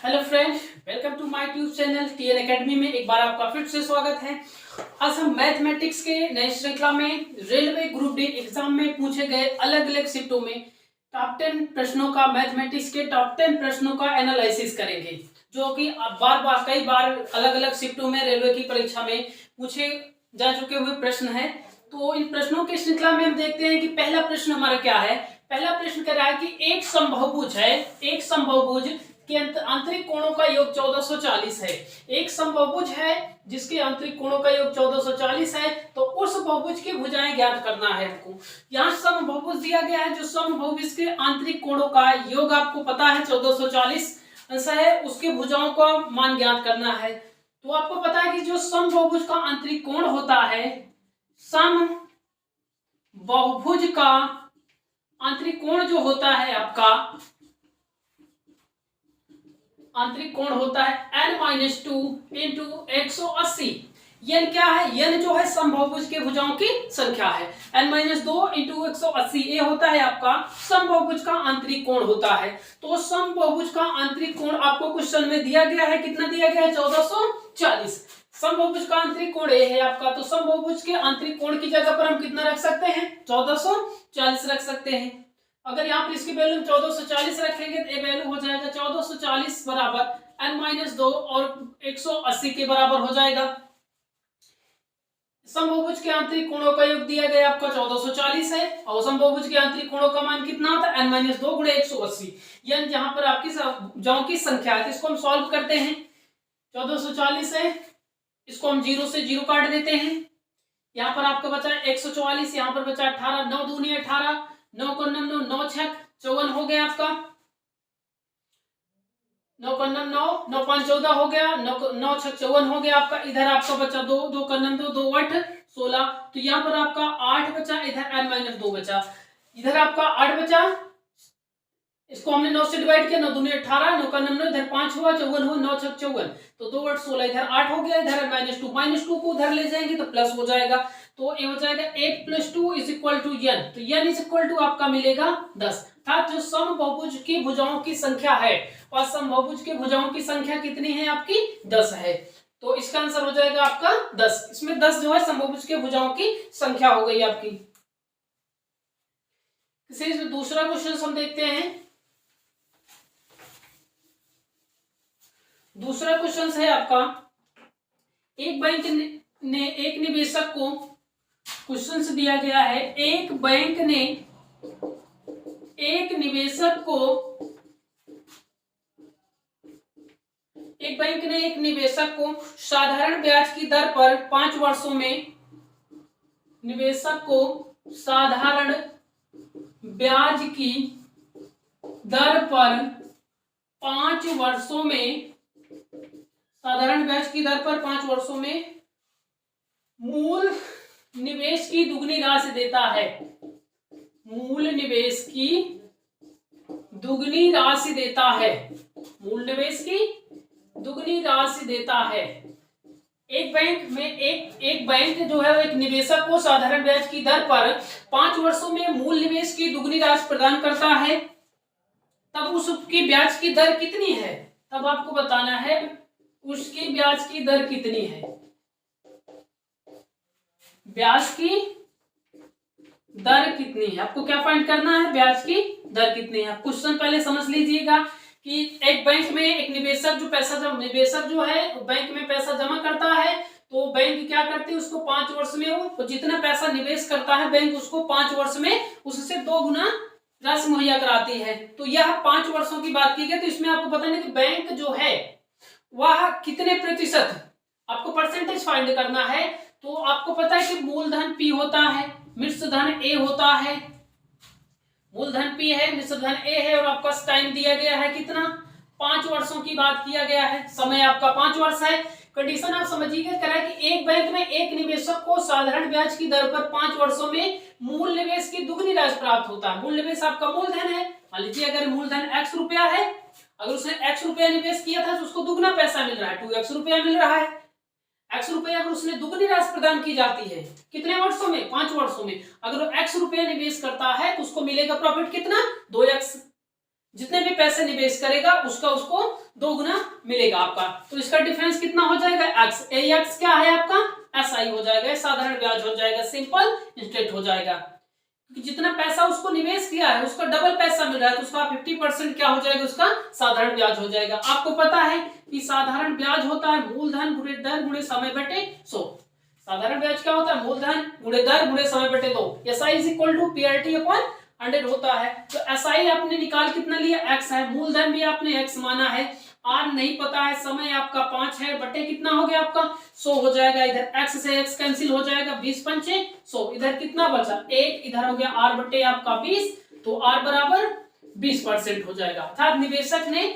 Hello friends, welcome to my tube channel TN academy में एक बार आपका फिर से स्वागत है। आज हम मैथमेटिक्स के नए श्रृंखला में रेलवे ग्रुप डी एग्जाम में पूछे गए अलग अलग शिफ्टों में टॉप 10 प्रश्नों का मैथमेटिक्स के टॉप 10 प्रश्नों का एनालिसिस करेंगे, जो कि कई बार अलग अलग शिफ्टों में रेलवे की परीक्षा में पूछे जा चुके हुए प्रश्न है। तो इन प्रश्नों की श्रृंखला में हम देखते हैं कि पहला प्रश्न हमारा क्या है। पहला प्रश्न कह रहा है कि एक समबाहुभुज के आंतरिक कोणों का योग 1440 है। एक समबाहुभुज है जिसके आंतरिक कोणों का योग 1440 है, तो उस बहुभुज की भुजाएं ज्ञात करना है हमको। यहाँ समबाहुभुज दिया गया है, जो समबाहुभुज के आंतरिक कोणों का योग आपको पता है 1440 है, उसके भुजाओं का मान ज्ञात करना है। तो आपको पता है कि जो समबाहुभुज का आंतरिक कोण होता है, समबाहुभुज का आंतरिक कोण जो होता है आपका आंतरिक कोण होता है n-2 इंटू 180। यन क्या है? यन जो है समबाहुभुज के भुजाओं की संख्या है। n-2 इंटू 180 ये होता है आपका समबाहुभुज का आंतरिक कोण होता है। तो समबाहुभुज का आंतरिक कोण आपको क्वेश्चन में दिया गया है, कितना दिया गया है? 1440। समबाहुभुज का आंतरिक कोण ये है आपका, तो समबाहुभुज के आंतरिक कोण की जगह पर हम कितना रख सकते हैं? 1440 रख सकते हैं। अगर यहाँ पर इसकी वैल्यू 1440 रखेंगे तो ये वैल्यू हो जाएगा 1440 बराबर n-2 और 180 के बराबर हो जाएगा। समबाहुभुज के आंतरिक कोणों का योग दिया गया आपका 1440 है, और समबाहुभुज के आंतरिक कोणों का मान कितना होता है? n-2 गुणे 180। यानी जहां पर आपकी भुजाओं की संख्या है, इसको हम सॉल्व करते हैं। 1440 है, इसको हम 0 से 0 काट देते हैं। यहाँ पर आपका बचा 144, यहाँ पर बचा 18, 9 दूनी 18, 9 को 9 9 6 54 हो गया आपका। 9 को 9 9 9 5 14 हो गया, 9 9 6 54 हो गया आपका। इधर आपका बचा 2 2 का 9 2 2 8 16, तो यहाँ पर आपका 8 बचा, इधर n-2 बचा, इधर आपका 8 बचा। इसको हमने 9 से डिवाइड किया, 9 दूनी 18, 9 का 9 9, इधर 5 हुआ, 54 हुआ, 9 6 54, तो 2 8 16, इधर 8 हो गया, इधर -2 को उधर ले जाएंगे तो प्लस हो जाएगा। तो ये हो जाएगा 8 + 2 = n। तो n = आपका मिलेगा 10। अर्थात जो समबाहुभुज की भुजाओं की संख्या है, और समबाहुभुज के भुजाओं की संख्या कितनी है आपकी? 10 है। तो इसका आंसर हो जाएगा आपका 10। इसमें 10 जो है समबाहुभुज के भुजाओं की संख्या हो गई आपकी। इसे दूसरा क्वेश्चन हम देखते हैं। दूसरा क्वेश्चन है आपका, एक बैंक ने एक निवेशक को, क्वेश्चन से दिया गया है, एक बैंक ने एक निवेशक को साधारण ब्याज की दर पर 5 वर्षों में, निवेशक को साधारण ब्याज की दर पर 5 वर्षों में, साधारण ब्याज की दर पर 5 वर्षों में मूल निवेश की दुगनी राशि देता है। मूल निवेश की दुगनी राशि देता है। मूल निवेश की दुगनी राशि देता है। एक बैंक जो है, एक निवेशक को साधारण ब्याज की दर पर 5 वर्षों में मूल निवेश की दुगनी राशि प्रदान करता है। तब उसकी ब्याज की दर कितनी है? तब आपको बताना है उसकी ब्याज की दर कितनी है। ब्याज की दर कितनी है आपको क्या फाइंड करना है? ब्याज की दर कितनी है। क्वेश्चन पहले समझ लीजिएगा कि एक बैंक में एक निवेशक जो है बैंक में पैसा जमा करता है, तो बैंक क्या करती है, उसको 5 वर्ष में वो जितना पैसा निवेश करता है बैंक उसको 5 वर्ष में उससे 2 गुना राशि मुहैया कराती है। तो यह 5 वर्षों की बात की गई। तो इसमें आपको पता नहीं कि बैंक जो है वह कितने प्रतिशत, आपको परसेंटेज फाइंड करना है। तो आपको पता है कि मूलधन P होता है, मिश्र धन A होता है। मूलधन P है, मिश्र धन A है, और आपका टाइम दिया गया है कितना? 5 वर्षों की बात किया गया है। समय आपका 5 वर्ष है। कंडीशन आप समझिएगा, कह रहा है कि एक बैंक में एक निवेशक को साधारण ब्याज की दर पर 5 वर्षों में मूल निवेश की दुगनी राशि प्राप्त होता है। मूल निवेश आपका मूलधन है। मान लीजिए अगर मूलधन x रुपया है, अगर उसने x रुपया निवेश किया था तो उसको दुगना पैसा मिल रहा है, 2x रुपया मिल रहा है। x रुपया अगर उसने दुगनी राशि प्रदान की जाती है, कितने वर्षों में? 5 वर्षों में। अगर वो x रुपया निवेश करता है तो उसको मिलेगा प्रॉफिट कितना? 2x। जितने भी पैसे निवेश करेगा उसका उसको 2 गुना मिलेगा आपका। तो इसका डिफरेंस कितना हो जाएगा एक्स, ए एक्स क्या है आपका एसआई हो जाएगा, साधारण ब्याज हो जाएगा, सिंपल इंटरेस्ट हो जाएगा। क्योंकि जितना पैसा उसको निवेश किया है उसका डबल पैसा मिल रहा है तो उसका 50% क्या हो जाएगा, उसका साधारण ब्याज हो जाएगा। आपको पता है कि साधारण ब्याज होता है मूलधन गुणे दर गुणे समय बटे 100। साधारण ब्याज क्या होता है, मूलधन गुणे दर गुणे समय बटे 2। SI is equal to PRT upon 100 होता है। तो एसआई आपने निकाल कितना लिया, एक्स है, मूलधन भी आपने एक्स माना है, आर नहीं पता है, समय आपका 5 है, बटे कितना हो गया आपका 100 हो जाएगा। इधर एक्स से एक्स कैंसिल हो जाएगा, 20 पंचे 100, इधर कितना बचा 1, इधर हो गया आर बटे आपका 20, तो आर बराबर 20% हो जाएगा। अर्थात निवेशक ने,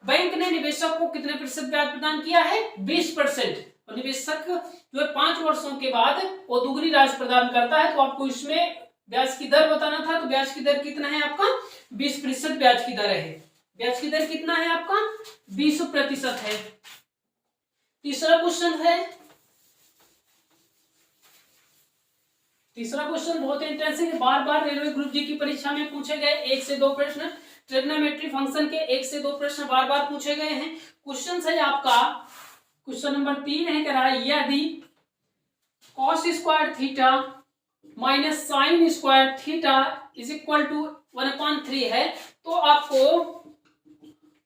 बैंक ने निवेशक को कितने प्रतिशत ब्याज प्रदान किया है, 20%। और निवेशक जो है 5 वर्षों के बाद वो दुगनी राशि प्रदान करता है। तो आपको इसमें ब्याज की दर बताना था, तो ब्याज की दर कितना है आपका 20% ब्याज की दर है। ब्याज की दर कितना है आपका 20% है। तीसरा क्वेश्चन है, तीसरा क्वेश्चन बहुत इंटरेस्टिंग है, बार बार रेलवे ग्रुप जी की परीक्षा में पूछे गए 1 से 2 प्रश्न, ट्रिग्नोमेट्री फंक्शन के 1 से 2 प्रश्न बार बार पूछे गए हैं। क्वेश्चन है आपका क्वेश्चन नंबर 3 है, कह रहा है यदि cos square theta minus sine square theta is equal to 1/3 है, तो आपको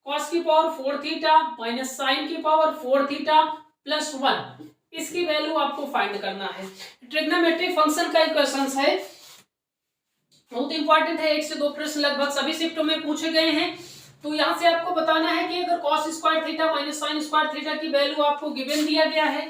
cos की पावर 4 थीटा माइनस साइन की पावर 4 थीटा प्लस 1 इसकी वैल्यू आपको फाइंड करना है। ट्रिग्नोमेट्रिक फंक्शन का इक्वेशंस है, बहुत इंपॉर्टेंट है, 1 से 2 प्रश्न लगभग सभी शिफ्टों में पूछे गए हैं। तो यहां से आपको बताना है कि अगर cos square theta minus sine square theta की वैल्यू आपको गिवन दिया गया है,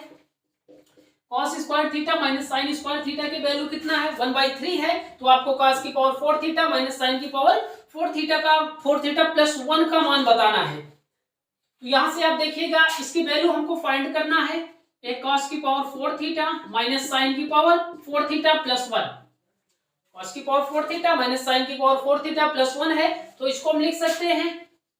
cos square theta minus sine square theta की वैल्यू कितना है 1/3 है, तो आपको cos की पावर 4 थीटा माइनस साइन की पावर 4 थीटा प्लस 1 का मान बताना है। तो यहां से आप देखिएगा इसकी वैल्यू हमको फाइंड करना है, एक cos की पावर 4 थीटा माइनस साइन की पावर 4 थीटा प्लस 1, cos की पावर 4 थीटा माइनस साइन की पावर 4 थीटा प्लस 1 है, तो इसको हम लिख सकते हैं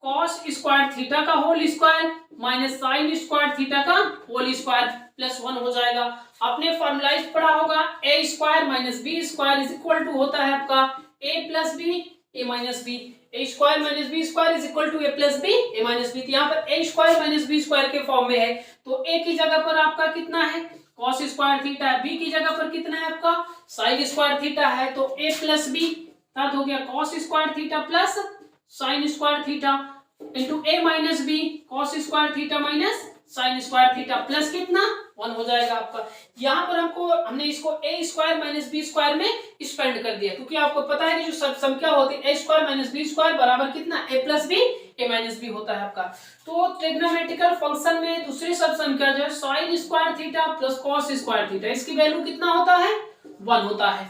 cos स्क्वायर थीटा का whole square minus sine square theta का होल स्क्वायर प्लस 1 हो जाएगा। आपने फॉर्मुलाइज पढ़ा होगा a square minus B square is equal to होता है आपका a plus B A minus B, A square minus B square is equal to A plus B A minus B. यहाँ पर A square minus B square के form में है, तो ए की जगह पर आपका कितना है cos स्क्वायर थीटा है, बी की जगह पर कितना है आपका साइन स्क्वायर थीटा है, तो ए प्लस बी अर्थात हो गया cos square theta plus sine square theta into A minus B cos square theta minus sine square theta plus कितना 1 हो जाएगा आपका। यहाँ पर हमने इसको A square minus B square में स्पेंड कर दिया, क्योंकि आपको पता है कि जो संख्या होती है ए स्क्वायर माइनस बी स्क्वायर बराबर कितना ए प्लस बी ए माइनस बी होता है आपका। तो ट्रिग्नोमेट्रिकल फंक्शन में दूसरी सब संख्या जो है sine square theta plus cos square theta, इसकी वैल्यू कितना होता है 1 होता है।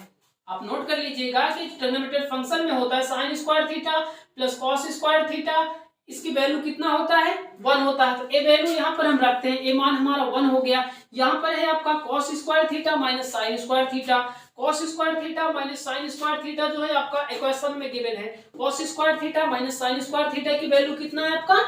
आप नोट कर लीजिएगा कि ट्रिग्नोमेट्रिक फंक्शन में होता है sine square theta plus cos square theta, इसकी वैल्यू कितना होता है 1 होता है। तो ए वैल्यू यहाँ पर हम रखते हैं, ए मान हमारा 1 हो गया। यहाँ पर है आपका cos square theta minus sine square theta, cos square theta minus sine square theta जो है आपका इक्वेशन में गिवन है, cos square theta minus sine square theta की वैल्यू कितना है आपका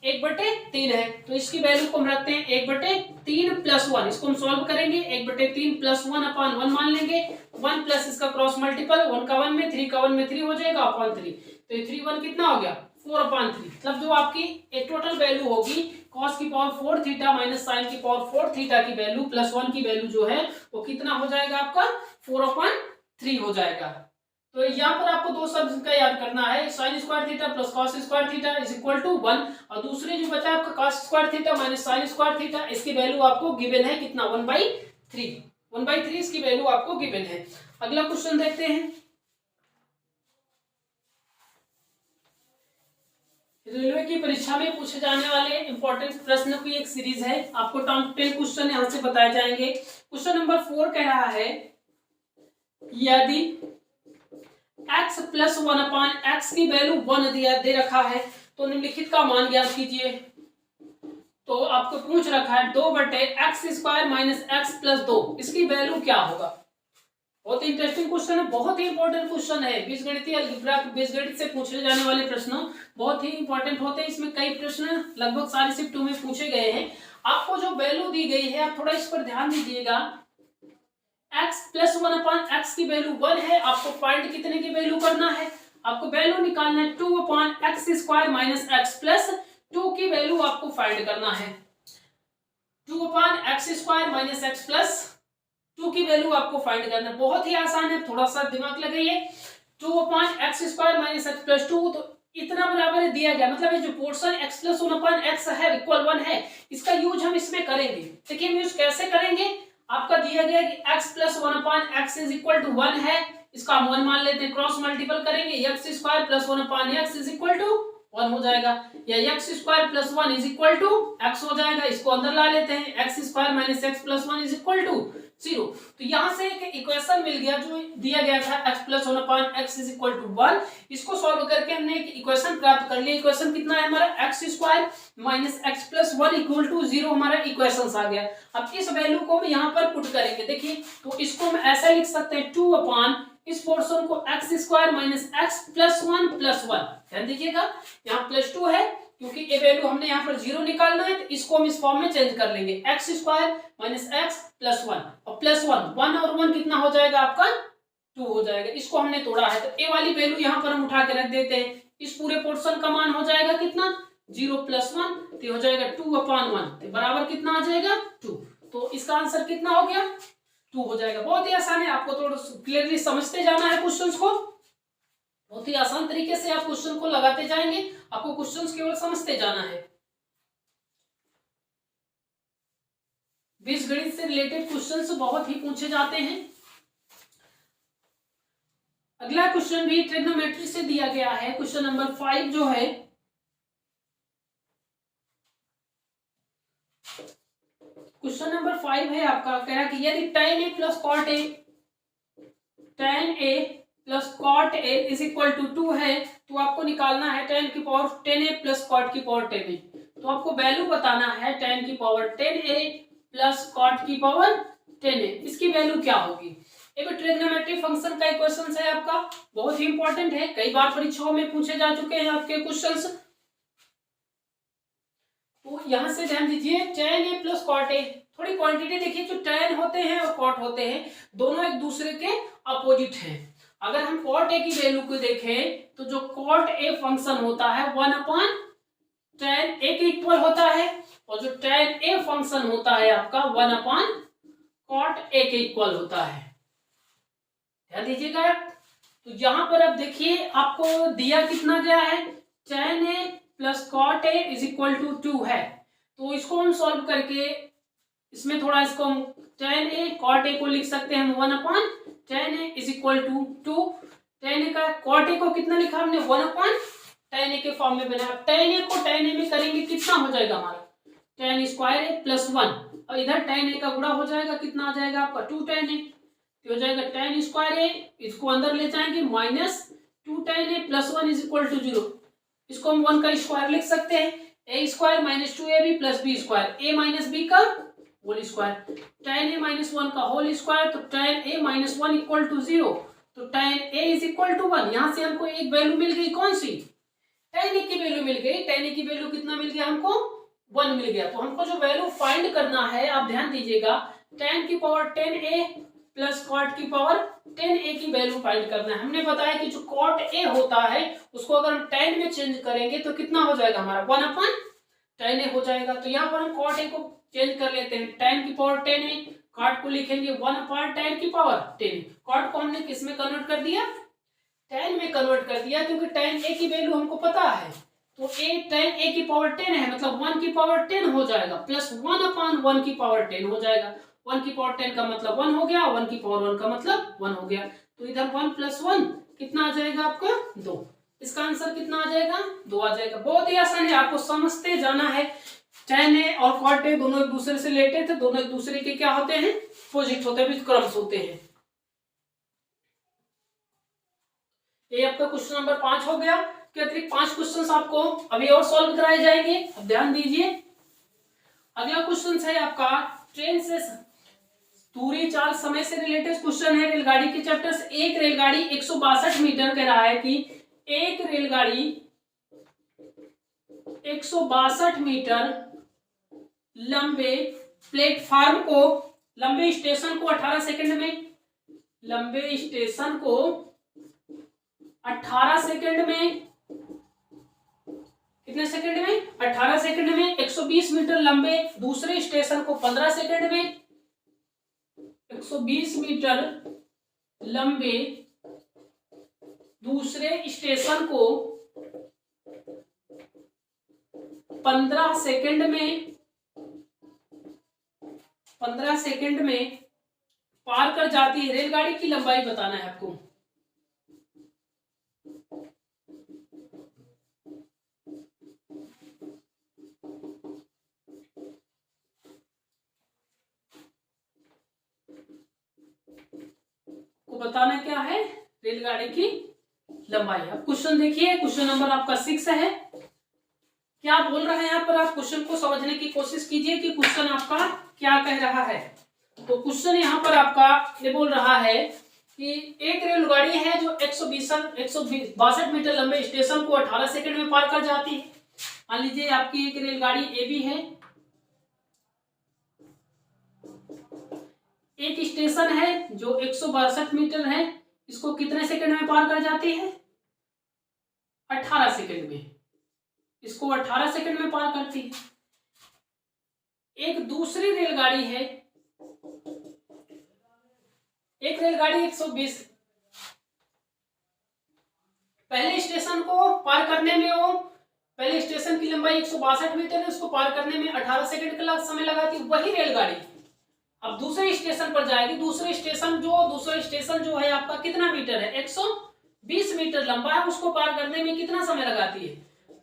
1/3 है, तो इसकी वैल्यू को हम रखते हैं 1/3 प्लस 1, इसको हम सॉल्व करेंगे 1/3 प्लस 1 अपॉन 1 मान लेंगे, 1 प्लस इसका क्रॉस मल्टीपल 1 का 1 में 3 का 1 में 3 हो जाएगा अपॉन 3, तो ये 3 1 कितना हो गया 4/3। मतलब जो आपकी एक टोटल वैल्यू होगी cos की पावर 4 थीटा माइनस साइन की पावर 4 थीटा की वैल्यू प्लस 1 की वैल्यू जो है वो कितना हो जाएगा आपका 4/3 हो जाएगा। तो यहाँ पर आपको दो शब्द का याद करना है, sine square theta plus cos square theta is equal to 1, और दूसरी जो बचा आपका cos square theta minus sine square theta, इसकी वैल्यू आपको गिवन है कितना 1/3 इसकी वैल्यू आपको गिवन है। अगला क्वेश्चन देखते हैं, रेलवे की परीक्षा में पूछे जाने वाले इंपॉर्टेंट प्रश्न की एक सीरीज है, आपको टॉप 10 क्वेश्चन यहां से बताए जाएंगे। क्वेश्चन नंबर 4 कह रहा है यदि x प्लस 1/x की वैल्यू 1 दे रखा है तो निम्नलिखित का मान ज्ञात कीजिए। तो आपको पूछ रखा है 2/x square minus x plus 2, इसकी वैल्यू क्या होगा। बहुत इंटरेस्टिंग क्वेश्चन है, बहुत ही इंपॉर्टेंट क्वेश्चन है, बीजगणितीय अलजेब्रा बीजगणित से पूछे जाने वाले प्रश्न बहुत ही इंपॉर्टेंट होते हैं। इसमें कई प्रश्न लगभग सारे शिफ्टों में पूछे गए हैं। आपको जो वैल्यू दी गई है आप थोड़ा इस पर ध्यान दीजिएगा, x प्लस 1/x की वैल्यू 1 है, आपको फाइंड कितने की वैल्यू करना है आपको वैल्यू निकालना है 2/x² माइनस x प्लस 2 की वैल्यू आपको फाइंड करना है। 2/x² माइनस x प्लस 2 की वैल्यू आपको फाइंड करना है। बहुत ही आसान है, थोड़ा सा दिमाग लगाइए। 2/x² माइनस x प्लस 2, तो इतना बराबर दिया गया, मतलब ये जो पोर्शन x प्लस 1/x है इक्वल 1 है, इसका यूज हम इसमें करेंगे। देखिए हम यूज कैसे करेंगे, आपका दिया गया कि x plus 1/x is equal to 1 है, इसका हम 1 मान लेते हैं, क्रॉस मल्टीपल करेंगे, x² plus 1/x is equal to 1 हो जाएगा, या x² plus 1 is equal to x हो जाएगा। इसको अंदर ला लेते हैं, x² minus x plus 1 is equal to 0। तो यहां से एक इक्वेशन मिल गया जो दिया गया था x plus 1/x is equal to 1। इसको सॉल्व करके हमने एक इक्वेशन प्राप्त कर लिया। इक्वेशन कितना है हमारा, x² minus x plus 1 equal to 0 हमारा इक्वेशन आ गया। अब इस वैल्यू को हम यहाँ पर पुट करेंगे। देखिए तो इसको हम ऐसा लिख सकते हैं 2 इस पोर्शन को x² minus x plus 1 plus 1, ध्यान दीजिएगा यहाँ प्लस 2 है क्योंकि ये वैल्यू हमने यहाँ पर 0 निकालना है, तो इसको हम इस फॉर्म में चेंज कर लेंगे, x² माइनस x प्लस 1 और प्लस 1 और 1 कितना हो जाएगा आपका 2 हो जाएगा। इसको हमने तोड़ा है तो ए वाली वैल्यू यहाँ पर हम उठा के रख देते हैं। इस पूरे पोर्शन का मान हो जाएगा कितना 0 प्लस 1, तो हो जाएगा 2/1, तो बराबर कितना आ जाएगा 2। तो इसका आंसर कितना हो गया 2 हो जाएगा। बहुत ही आसान है, आपको थोड़ा क्लियरली समझते जाना है क्वेश्चंस को, बहुत ही आसान तरीके से आप क्वेश्चन को लगाते जाएंगे, आपको क्वेश्चंस केवल समझते जाना है। बीजगणित से रिलेटेड क्वेश्चंस बहुत ही पूछे जाते हैं। अगला क्वेश्चन भी ट्रिग्नोमेट्री से दिया गया है, क्वेश्चन नंबर 5 जो है, क्वेश्चन नंबर 5 है आपका, कह रहा कि यदि tan a plus cot a plus cot a is equal to 2 है, तो आपको निकालना है tan की पावर 10a प्लस cot की पावर 10a। तो आपको वैल्यू बताना है tan की पावर 10a प्लस cot की पावर 10a, इसकी वैल्यू क्या होगी। एक ट्रिग्नोमेट्री फंक्शन का इक्वेशन है आपका, बहुत ही इंपॉर्टेंट है, कई बार परीक्षाओं में पूछे जा चुके हैं आपके क्वेश्चंस। तो यहां से ध्यान दीजिए tan a plus cot a, थोड़ी क्वांटिटी देखिए, जो tan होते हैं और cot होते हैं दोनों एक दूसरे के अपोजिट हैं। अगर हम cot a की वैल्यू को देखें तो जो cot a फंक्शन होता है 1/tan a के इक्वल होता है, और जो tan a फंक्शन होता है आपका 1/cot a के इक्वल होता है, ध्यान दीजिएगा। तो यहां पर अब देखिए आपको दिया कितना गया है, tan a plus cot a is equal to 2 है। तो इसको हम सॉल्व करके इसमें थोड़ा इसको हम tan a cot a को लिख सकते हैं हम 1/tan a is equal to 2। tan a का cot a को कितना लिखा हमने 1/tan a के फॉर्म में बना। tan a को tan a में करेंगे कितना हो जाएगा हमारा tan स्क्वायर a प्लस 1, और इधर tan a का गुणा हो जाएगा, कितना आ जाएगा आपका 2tan a, तो हो जाएगा tan स्क्वायर a, इसको अंदर ले जाएंगे minus 2tan a plus 1 is equal to 0। इसको हम 1 का स्क्वायर लिख सकते हैं, a square minus 2ab plus b square, a minus b का whole square, tan a minus 1 का होल स्क्वायर, तो tan a minus 1 equal to 0, तो tan a is equal to 1। यहां से हमको एक वैल्यू मिल गई, कौन सी tan a की वैल्यू मिल गई। tan a की वैल्यू कितना मिल गया हमको 1 मिल गया। तो हमको जो वैल्यू फाइंड करना है, आप ध्यान दीजिएगा, tan की पावर 10a प्लस cot की पावर 10a की वैल्यू फाइंड करना है। हमने बताया कि जो cot a होता है उसको अगर हम tan में चेंज करेंगे तो कितना हो जाएगा हमारा 1/tan a हो जाएगा। तो यहाँ पर हम cot a को चेंज कर लेते हैं, tan की पावर 10a, cot को लिखेंगे 1/tan की पावर 10। cot को हमने किस में कन्वर्ट कर दिया, tan में कन्वर्ट कर दिया, क्योंकि tan a की वैल्यू हमको पता है। तो tan a की पावर 10 है, मतलब 1 की पावर 10 हो जाएगा, प्लस 1/1 की पावर 10 हो जाएगा। 1 की पावर 10 का मतलब 1 हो गया, 1 की पावर 1 का मतलब 1 हो गया। तो इधर 1 प्लस 1 कितना आ जाएगा आपका 2। इसका आंसर कितना आ जाएगा 2 आ जाएगा। बहुत ही आसान है, आपको समझते जाना है। tan a और cot a दोनों एक दूसरे से रिलेटेड थे, दोनों एक दूसरे के क्या होते हैं अपोजिट होते हैं, व्युत्क्रम्स होते हैं। ये आपका क्वेश्चन नंबर 5 हो गया। के अतिरिक्त 5 क्वेश्चंस आपको अभी और सॉल्व कराए जाएंगे, अब ध्यान दीजिए। अगला क्वेश्चन है आपका ट्रेन से दूरी चाल समय से रिलेटेड क्वेश्चन है, रेलगाड़ी के चैप्टर से। एक रेलगाड़ी 162 मीटर कह रहा है कि एक रेलगाड़ी 162 मीटर लंबे प्लेटफार्म को, लंबे स्टेशन को 18 सेकंड में, लंबे स्टेशन को 18 सेकंड में, कितने सेकंड में? 18 सेकंड में 120 मीटर लंबे दूसरे स्टेशन को 15 सेकंड में, 120 मीटर लंबे दूसरे स्टेशन को 15 सेकंड में, 15 सेकंड में पार कर जाती है। रेलगाड़ी की लंबाई बताना है आपको। को बताना क्या है? रेलगाड़ी की लंबाई। अब क्वेश्चन देखिए, क्वेश्चन नंबर आपका 6 है। क्या बोल रहे हैं यहाँ पर? आप क्वेश्चन को समझने की कोशिश कीजिए कि क्वेश्चन आपका क्या कह रहा है। तो क्वेश्चन यहाँ पर आपका ये बोल रहा है कि एक रेलगाड़ी है जो 162 मीटर लंबे स्टेशन को 18 सेकंड में पार कर जाती है। मान लीजिए आपकी एक रेलगाड़ी ए बी है, एक स्टेशन है जो 162 मीटर है, इसको कितने सेकंड में पार कर जाती है? 18 सेकंड में। इसको 18 सेकंड में पार करती है। एक दूसरी रेलगाड़ी है, एक रेलगाड़ी 120, पहले स्टेशन को पार करने में वो, पहले स्टेशन की लंबाई 162 मीटर है, उसको पार करने में 18 सेकंड का समय लगाती है। वही रेलगाड़ी अब दूसरे स्टेशन पर जाएगी। दूसरे स्टेशन जो है आपका कितना मीटर है? 120 मीटर लंबा है, उसको पार करने में कितना समय लगाती है?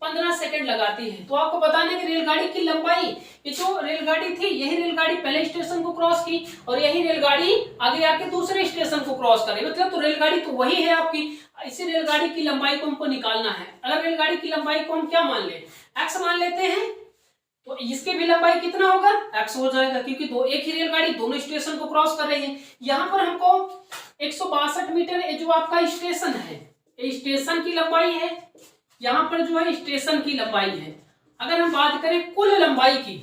15 सेकंड लगाती है। तो आपको बताने की रेलगाड़ी की लंबाई, ये जो रेलगाड़ी थी यही रेलगाड़ी पहले स्टेशन को क्रॉस की और यही रेलगाड़ी आगे आके दूसरे स्टेशन को क्रॉस करे, मतलब तो रेलगाड़ी तो वही है आपकी। इसी रेलगाड़ी की लंबाई को हमको निकालना है। अगर रेलगाड़ी की लंबाई को हम क्या मान ले? एक्स मान लेते हैं, तो इसकी भी लंबाई कितना होगा? एक्स हो जाएगा, क्योंकि एक ही रेलगाड़ी दोनों स्टेशन को क्रॉस कर रही है। यहाँ पर हमको 162 मीटर जो आपका स्टेशन है, स्टेशन की लंबाई है। यहाँ पर जो है स्टेशन की लंबाई है। अगर हम बात करें कुल लंबाई की,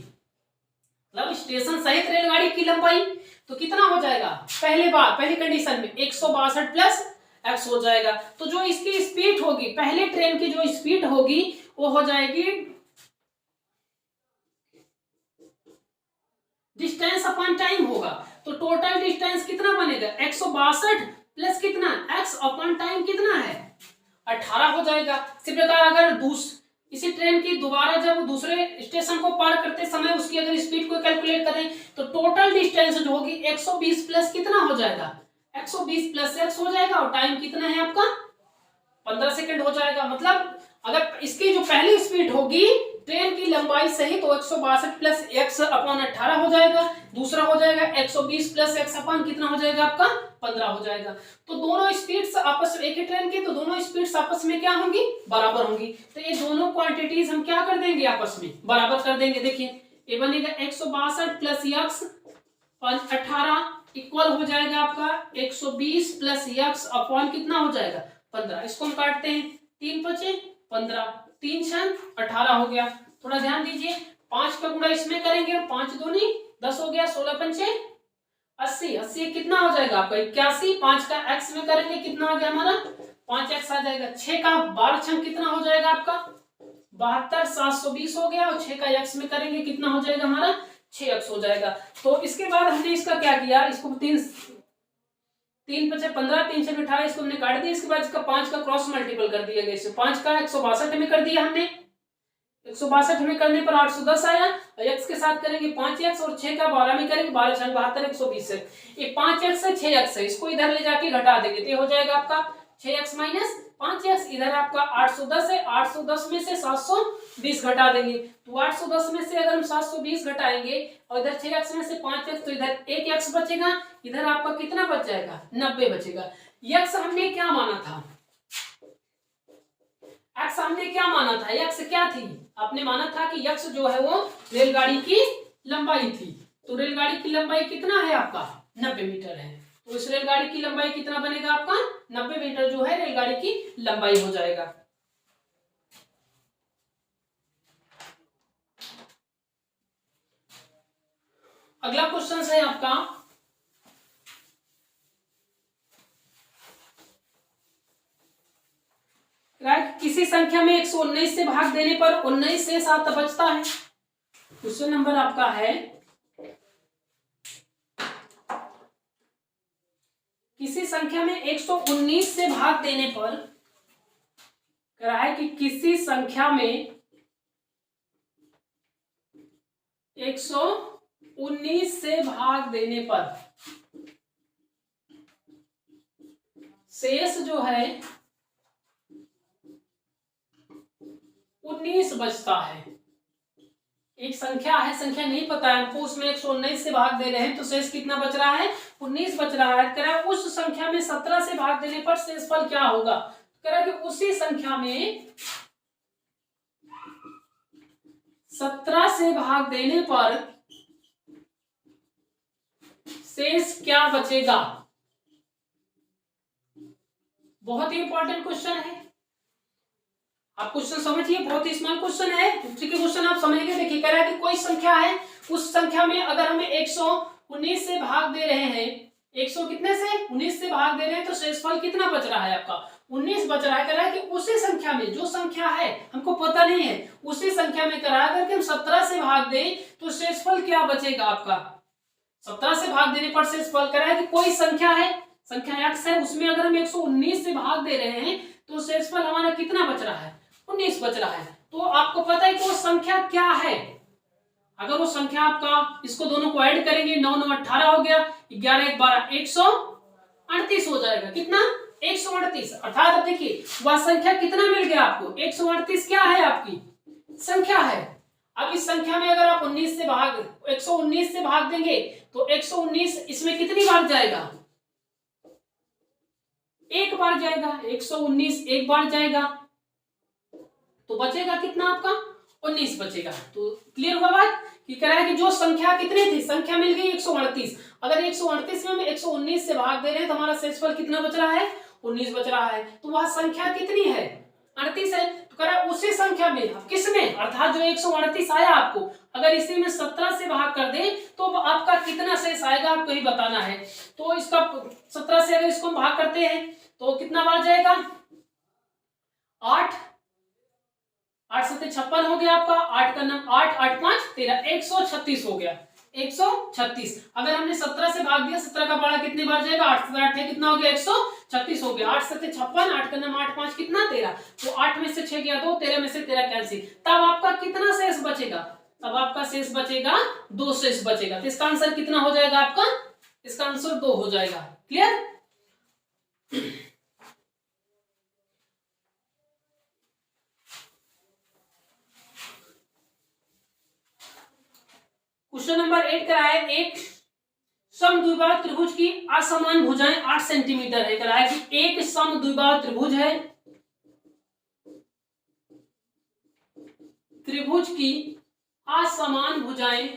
मतलब स्टेशन सहित रेलगाड़ी की लंबाई, तो कितना हो जाएगा? पहली कंडीशन में 162 प्लस एक्स हो जाएगा। तो जो इसकी स्पीड होगी, पहले ट्रेन की जो स्पीड होगी वो हो जाएगी डिस्टेंस अपॉन टाइम होगा। तो टोटल डिस्टेंस कितना बनेगा? 162 प्लस कितना? एक्स अपॉन टाइम कितना है? 18 हो जाएगा। इसी प्रकार अगर इसी ट्रेन की दोबारा जब दूसरे स्टेशन को पार करते समय उसकी अगर स्पीड को कैलकुलेट करें तो टोटल डिस्टेंस जो होगी 120 प्लस कितना हो जाएगा? 120 प्लस एक्स हो जाएगा और टाइम कितना है आपका? 15 सेकंड हो जाएगा। मतलब अगर इसकी जो पहली स्पीड होगी ट्रेन की लंबाई सही तो 162 प्लस एक्स अपॉन 18 हो जाएगा। दूसरा हो जाएगा 120 प्लस एक्स अपॉन कितना हो जाएगा आपका? 15 हो जाएगा। तो दोनों स्पीड्स आपस में, एक ही ट्रेन की, तो दोनों स्पीड्स आपस में क्या होंगी? बराबर होंगी। तो ये दोनों क्वांटिटीज हम क्या कर देंगे? आपस में बराबर कर देंगे। देखिए ये बनेगा 162 प्लस एक्स 18 इक्वल हो जाएगा आपका 120 प्लस एक्स अपॉन कितना हो जाएगा? 15। इसको हम काटते हैं, 3 बचे 15, 3 6 18 हो गया। थोड़ा ध्यान दीजिए, 5 का गुणा इसमें करेंगे, 5 दूनी 10 हो गया, 16 पंचे 80, 80 कितना हो जाएगा आपका? 81। 5 का एक्स में करेंगे कितना आ गया हमारा? 5x आ जाएगा। 6 का 12 छंग कितना हो जाएगा आपका? 72, 720 हो गया और 6 का एक्स में करेंगे कितना हो जाएगा हमारा? 6x हो जाएगा। तो इसके बाद हमने इसका क्या किया? इसको 3 बचे 15, 3 से 18, इसको हमने काट दिया। इसके बाद इसका 5 का क्रॉस मल्टीपल कर दिया गया। इसे 5 का 162 में कर दिया हमने, 162 में करने पर 810 आया और x के साथ करेंगे 5x और 6 का 12 में करेंगे 12 6 72, 120 है। ये 5x से 6x है, इसको इधर ले जाके घटा देंगे तो ये हो जाएगा आपका 6x माइनस 5x। इधर आपका 810 है, 810 में से 720 घटा देंगे तो 810 में से अगर हम 720 घटाएंगे और इधर 6x में से 5x तो इधर 1x बचेगा। इधर आपका कितना बच जाएगा? 90 बचेगा। x हमने क्या माना था? एक्स हमने क्या माना था? एक्स क्या थी? आपने माना था कि एक्स जो है वो रेलगाड़ी की लंबाई थी। तो रेलगाड़ी की लंबाई कितना है आपका? 90 मीटर है। तो इस रेलगाड़ी की लंबाई कितना बनेगा आपका? 90 मीटर जो है रेलगाड़ी की लंबाई हो जाएगा। अगला क्वेश्चन है आपका किसी संख्या में 119 से भाग देने पर 19 से 7 बचता है। क्वेश्चन नंबर आपका है किसी संख्या में 119 से भाग देने पर, कह रहा है कि किसी संख्या में 119 से भाग देने पर शेष जो है 19 बचता है। एक संख्या है, संख्या नहीं पता है हमको, उसमें 119 से भाग दे रहे हैं तो शेष कितना बच रहा है, 19 बच रहा है। कह रहा है उस संख्या में 17 से भाग देने पर शेषफल क्या होगा। कह रहा है कि उसी संख्या में 17 से भाग देने पर शेष क्या बचेगा। बहुत ही इंपॉर्टेंट क्वेश्चन है, आप क्वेश्चन समझिए, बहुत ही स्मॉल क्वेश्चन है, ठीक है। क्वेश्चन आप समझिए, देखिए कह रहा है कि कोई संख्या है, उस संख्या में अगर हमें 119 से भाग दे रहे हैं, 100 कितने से 19 से भाग दे रहे हैं, तो शेषफल कितना बच रहा है आपका 19 बच रहा है। कह रहा है कि उसी संख्या में, जो संख्या है हमको पता नहीं है, उसी संख्या में कह रहा है अगर हम 17 से भाग दें तो शेषफल क्या बचेगा आपका। 17 से भाग देने पर शेषफल, कह रहा है कि कोई संख्या है, संख्या x है, उसमें अगर हम 119 से भाग दे रहे हैं तो शेषफल हमारा कितना बच रहा है, 19 बच रहा है। तो आपको पता है कि वो संख्या क्या है। अगर वो संख्या आपका, इसको दोनों को ऐड करेंगे, 9 9 18 हो गया, 11 1 12 138 हो जाएगा। कितना 138। अर्थात देखिए वह संख्या कितना मिल गया आपको, 138 क्या है आपकी संख्या है। अब इस संख्या में अगर आप 119 से भाग देंगे तो 119 इसमें कितनी बार जाएगा, एक बार जाएगा। 119 एक बार जाएगा तो बचेगा कितना आपका 19 बचेगा। तो क्लियर हुआ बात कि कह रहा है कि जो संख्या कितनी थी, संख्या मिल गई 138, अगर 138 में हम 119 से भाग दे रहे हैं तो हमारा शेषफल कितना बच रहा है, 19 बच रहा है। तो वह संख्या कितनी है, 38 है। तो कह रहा है उसी संख्या में, किसमें, अर्थात जो 138 आया आपको, अगर इसी में 17 से भाग कर दे तो आपका कितना शेष आएगा आपको ही बताना है। तो इसका 17 से अगर इसको हम भाग करते हैं तो कितना बार जाएगा, 8 8 7 56 हो गया आपका, 8 का नाम 8 8 5 13 136 हो गया, 136। अगर हमने 17 से भाग दिया, 17 का पारा कितने बार जाएगा, 8 7 8 कितना हो गया, 136 हो गया। 8 7 56, 8 का नाम 8 5 कितना 13, तो 8 में से 6 गया 2, 13 में से 13 कैंसिल, तब आपका कितना शेष बचेगा, तब आपका शेष बचेगा 2 शेष बचेगा। तो इसका आंसर कितना हो जाएगा आपका, इसका आंसर 2 हो जाएगा। क्लियर। क्वेश्चन नंबर 8 करा है, एक समद्विबाहु त्रिभुज की असमान भुजाएं 8 सेंटीमीटर है। करा है कि एक समद्विबाहु त्रिभुज है, त्रिभुज की असमान भुजाएं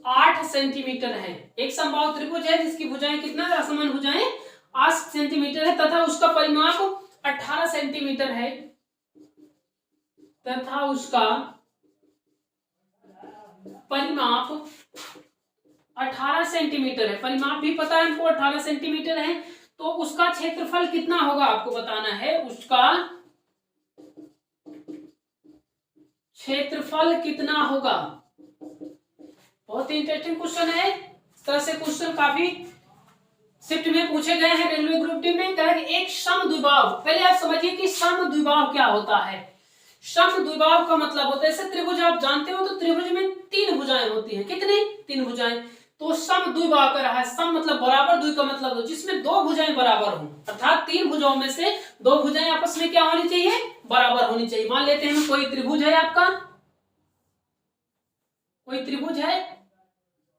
8 सेंटीमीटर है। एक समबाहु त्रिभुज है जिसकी भुजाएं कितना, असमान भुजाएं 8 सेंटीमीटर है तथा उसका परिमाप 18 सेंटीमीटर है, तथा उसका परिमाप 18 सेंटीमीटर है। परिमाप भी पता है हमको 18 सेंटीमीटर है। तो उसका क्षेत्रफल कितना होगा आपको बताना है, उसका क्षेत्रफल कितना होगा। बहुत ही इंटरेस्टिंग क्वेश्चन है। इस तरह से क्वेश्चन काफी शिफ्ट में पूछे गए हैं रेलवे ग्रुप डी में। कह रहे एक समद्विबाहु, पहले आप समझिए कि समद्विबाहु क्या होता है। समद्विबाहु का मतलब होता है, जैसे त्रिभुज आप जानते हो तो त्रिभुज में 3 भुजाएं होती हैं, कितने 3 भुजाएं। तो समद्विबाहु कर रहा है, सम मतलब बराबर, द्वि का मतलब 2, जिसमें 2 भुजाएं बराबर हों, अर्थात 3 भुजाओं में से 2 भुजाएं आपस में क्या होनी चाहिए, बराबर होनी चाहिए। मान लेते हैं कोई त्रिभुज है आपका, कोई त्रिभुज है,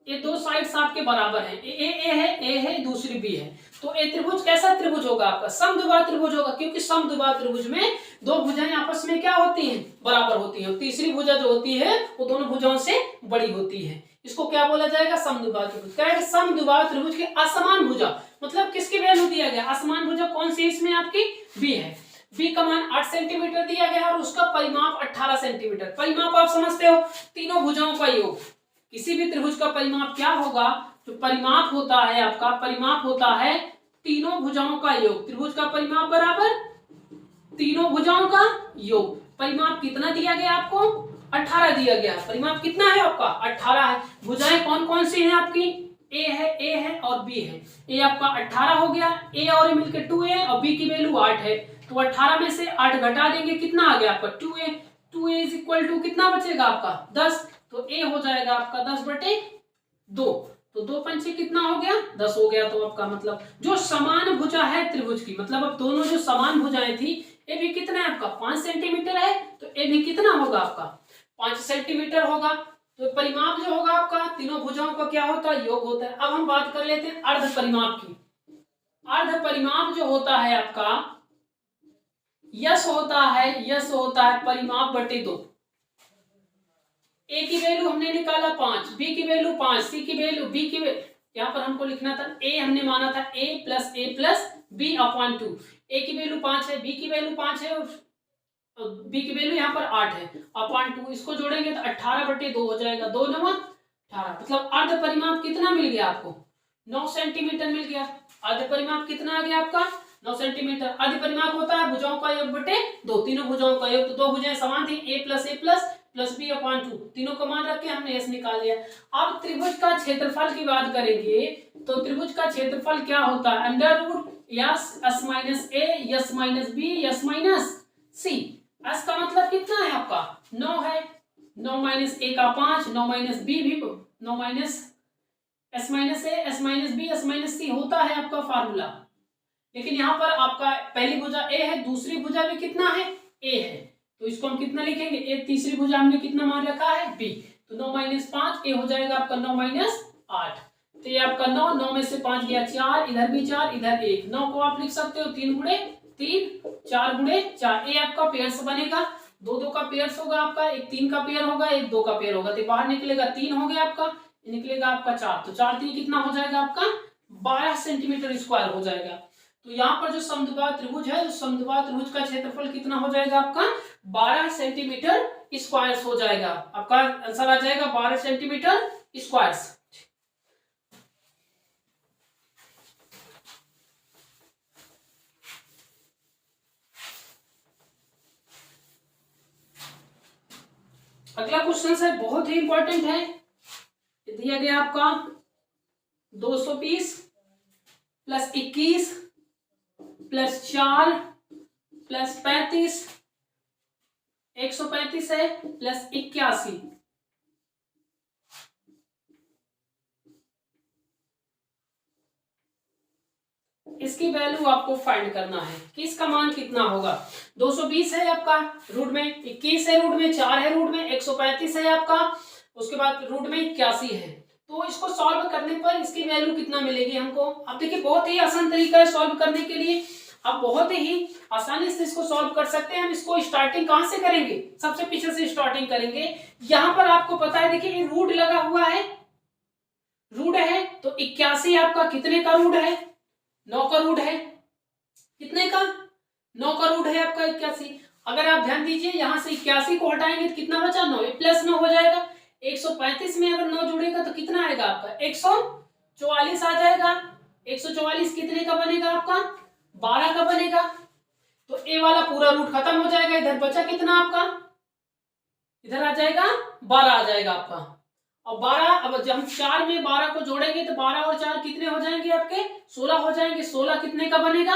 ये 2 साइड्स आपके बराबर हैं, ए है दूसरी बी है। तो ये त्रिभुज कैसा त्रिभुज होगा आपका, समद्विबाहु त्रिभुज होगा, क्योंकि समद्विबाहु त्रिभुज में 2 भुजाएं आपस में क्या होती हैं, बराबर होती हैं। तीसरी भुजा जो होती है वो दोनों भुजाओं से बड़ी होती है। इसको क्या बोला जाएगा, समद्विबाहु त्रिभुज। क्या है, समद्विबाहु त्रिभुज की असमान भुजा, मतलब किसकी वैल्यू दिया गया, असमान भुजा कौन सी इसमें आपकी, बी है। बी का मान 8 सेंटीमीटर दिया गया और उसका परिमाप 18 सेंटीमीटर। परिमाप आप समझते हो, तीनों भुजाओं का योग। किसी भी त्रिभुज का परिमाप क्या होगा, जो परिमाप होता है आपका, परिमाप होता है तीनों भुजाओं का योग, त्रिभुज का परिमाप बराबर तीनों भुजाओं का योग। परिमाप कितना दिया गया आपको? 18 दिया गया। परिमाप कितना है आपका? 18 है। भुजाएं कौन कौन सी हैं आपकी? ए है और बी है। ए आपका 18 हो गया, ए और ए मिलकर 2a और बी की वैल्यू 8 है। तो 18 में से 8 घटा देंगे, कितना आ गया आपका? 2a। 2a is equal to कितना बचेगा आपका? 10। तो ए हो जाएगा आपका 10/2। तो 2 पंचे कितना हो गया? 10 हो गया। तो आपका मतलब जो समान भुजा है त्रिभुज की, मतलब अब दोनों जो समान भुजाएं थी, ए भी कितना है आपका? 5 सेंटीमीटर है, तो ए भी कितना होगा आपका? 5 सेंटीमीटर होगा। तो परिमाप जो होगा आपका तीनों भुजाओं का क्या होता है? योग होता है। अब हम बात कर लेते हैं अर्ध परिमाप की। अर्ध परिमाप जो होता है आपका, यस होता है परिमाप बटे 2। ए की वैल्यू हमने निकाला 5, बी की वैल्यू 5, सी की वैल्यू, बी की वैल्यू, यहाँ पर हमको लिखना था ए, हमने माना था a प्लस बी अपॉन 2। ए की वैल्यू 5 है, बी की वैल्यू 5 है और बी की वैल्यू यहाँ पर 8 है अपॉन 2। इसको जोड़ेंगे तो 18/2 हो जाएगा। 2 9 18। मतलब अर्ध परिमाप कितना मिल गया आपको? 9 सेंटीमीटर मिल गया। अर्ध परिमाप कितना आ गया आपका? 9 सेंटीमीटर। अर्ध परिमाप होता है भुजाओं का योग बटे 2, तीनों भुजाओं का योग। तो दो भुजाएं समान थी, a प्लस बी अपॉन 2, तीनों को मान रख के हमने s निकाल लिया। अब त्रिभुज का क्षेत्रफल की बात करेंगे तो त्रिभुज का क्षेत्रफल क्या होता है? Under root s minus a, s minus b, s minus c। s का मतलब कितना है आपका? 9 है। 9 माइनस a का 5, 9 माइनस b भी 9 minus s minus a, s minus b, s minus c होता है आपका फार्मूला। लेकिन यहाँ पर आपका पहली भुजा a है, दूसरी भुजा भी कितना है? a है। तो इसको हम कितना लिखेंगे? एक तीसरी भुजा हमने कितना मान रखा है? b। तो 9 माइनस 5, ए हो जाएगा आपका 9 माइनस 8। तो ये आपका 9, 9 में से 5 गया 4, इधर भी 4, इधर 1। 9 को आप लिख सकते हो 3 गुणे 3, 4 गुणे 4। ए आपका पेयर्स बनेगा, 2 2 का पेयर्स होगा आपका, एक 3 का पेयर होगा, एक 2 का पेयर होगा। तो बाहर निकलेगा 3 हो गया आपका, निकलेगा आपका 4। तो 4 3 कितना हो जाएगा आपका? 12 सेंटीमीटर स्क्वायर हो जाएगा। तो यहाँ पर जो समद्विबाहु त्रिभुज है, उस समद्विबाहु त्रिभुज का क्षेत्रफल कितना हो जाएगा आपका? 12 सेंटीमीटर स्क्वायर हो जाएगा। आपका आंसर आ जाएगा 12 सेंटीमीटर स्क्वायर। अगला क्वेश्चन है, बहुत ही इंपॉर्टेंट है। दिया गया आपका 220 प्लस 21 प्लस 4 प्लस 35, 135 है प्लस 81। इसकी वैल्यू आपको फाइंड करना है कि इसका मान कितना होगा। 220 है आपका रूट में, 21 है रूट में, 4 है रूट में, 135 है आपका, उसके बाद रूट में 81 है। तो इसको सॉल्व करने पर इसकी वैल्यू कितना मिलेगी हमको? अब देखिए बहुत ही आसान तरीका है सॉल्व करने के लिए। आप बहुत ही आसानी से इसको सॉल्व कर सकते हैं। हम इसको स्टार्टिंग कहां से करेंगे? सबसे पीछे से स्टार्टिंग करेंगे। यहां पर आपको पता है, देखिए ये रूट लगा हुआ है, रूट है। तो 81 आपका कितने का रूट है? 9 का रूट है। कितने का? 9 का रूट है आपका 81। अगर आप ध्यान दीजिए यहां से 81 को हटाएंगे तो कितना बचा? 9 प्लस 9 हो जाएगा। 135 में अगर 9 जुड़ेगा तो कितना आएगा आपका? 144 आ जाएगा। 144 कितने का बनेगा आपका? 12 का बनेगा। तो ए वाला पूरा रूट खत्म हो जाएगा। इधर बचा कितना आपका? इधर आ जाएगा 12 आ जाएगा आपका। और 12, अब जब हम 4 में 12 को जोड़ेंगे तो 12 और 4 कितने हो जाएंगे आपके? 16 हो जाएंगे। 16 कितने का बनेगा?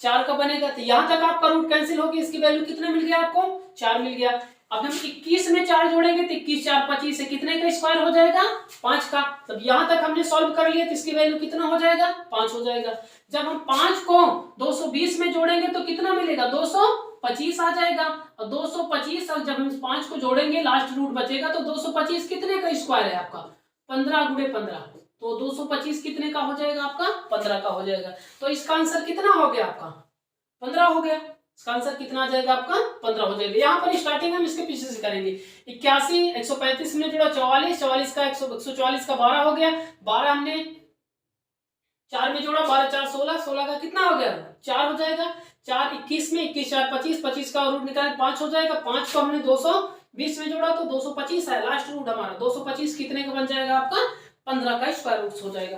4 का बनेगा। तो यहां तक आपका रूट कैंसिल होगी। इसकी वैल्यू कितना मिल गया आपको? 4 मिल गया। अब हम 21 में 4 जोड़ेंगे तो 21 4 25 है, कितने का स्क्वायर हो जाएगा? 5 का। तब यहां तक हमने सॉल्व कर लिया तो इसकी वैल्यू कितना हो जाएगा? 5 हो जाएगा। जब हम 5 को 220 में जोड़ेंगे तो कितना मिलेगा? 225 आ जाएगा। और 225 और जब हम 5 को जोड़ेंगे लास्ट रूट बचेगा तो 225 कितने का स्क्वायर है आपका? 15 गुणे 15। तो 225 कितने का हो जाएगा आपका? 15 का हो जाएगा। तो इसका आंसर कितना हो गया आपका? 15 हो गया। इसका आंसर कितना आ जाएगा आपका? 15 हो जाएगा। यहाँ पर स्टार्टिंग हम इसके पीछे से करेंगे। 81 135 में जोड़ा 44, 44 का 144 का 12 हो गया। 12 हमने 4 में जोड़ा, 12 4 16, 16 का कितना हो गया? 4 हो जाएगा। 4 21 में 21 4 25, 25 का रूट निकाले 5 हो जाएगा। 5 को हमने 220 में जोड़ा तो 225 है लास्ट रूट हमारा। 225 कितने का बन जाएगा आपका? 15 का स्क्वायर रूट हो जाएगा।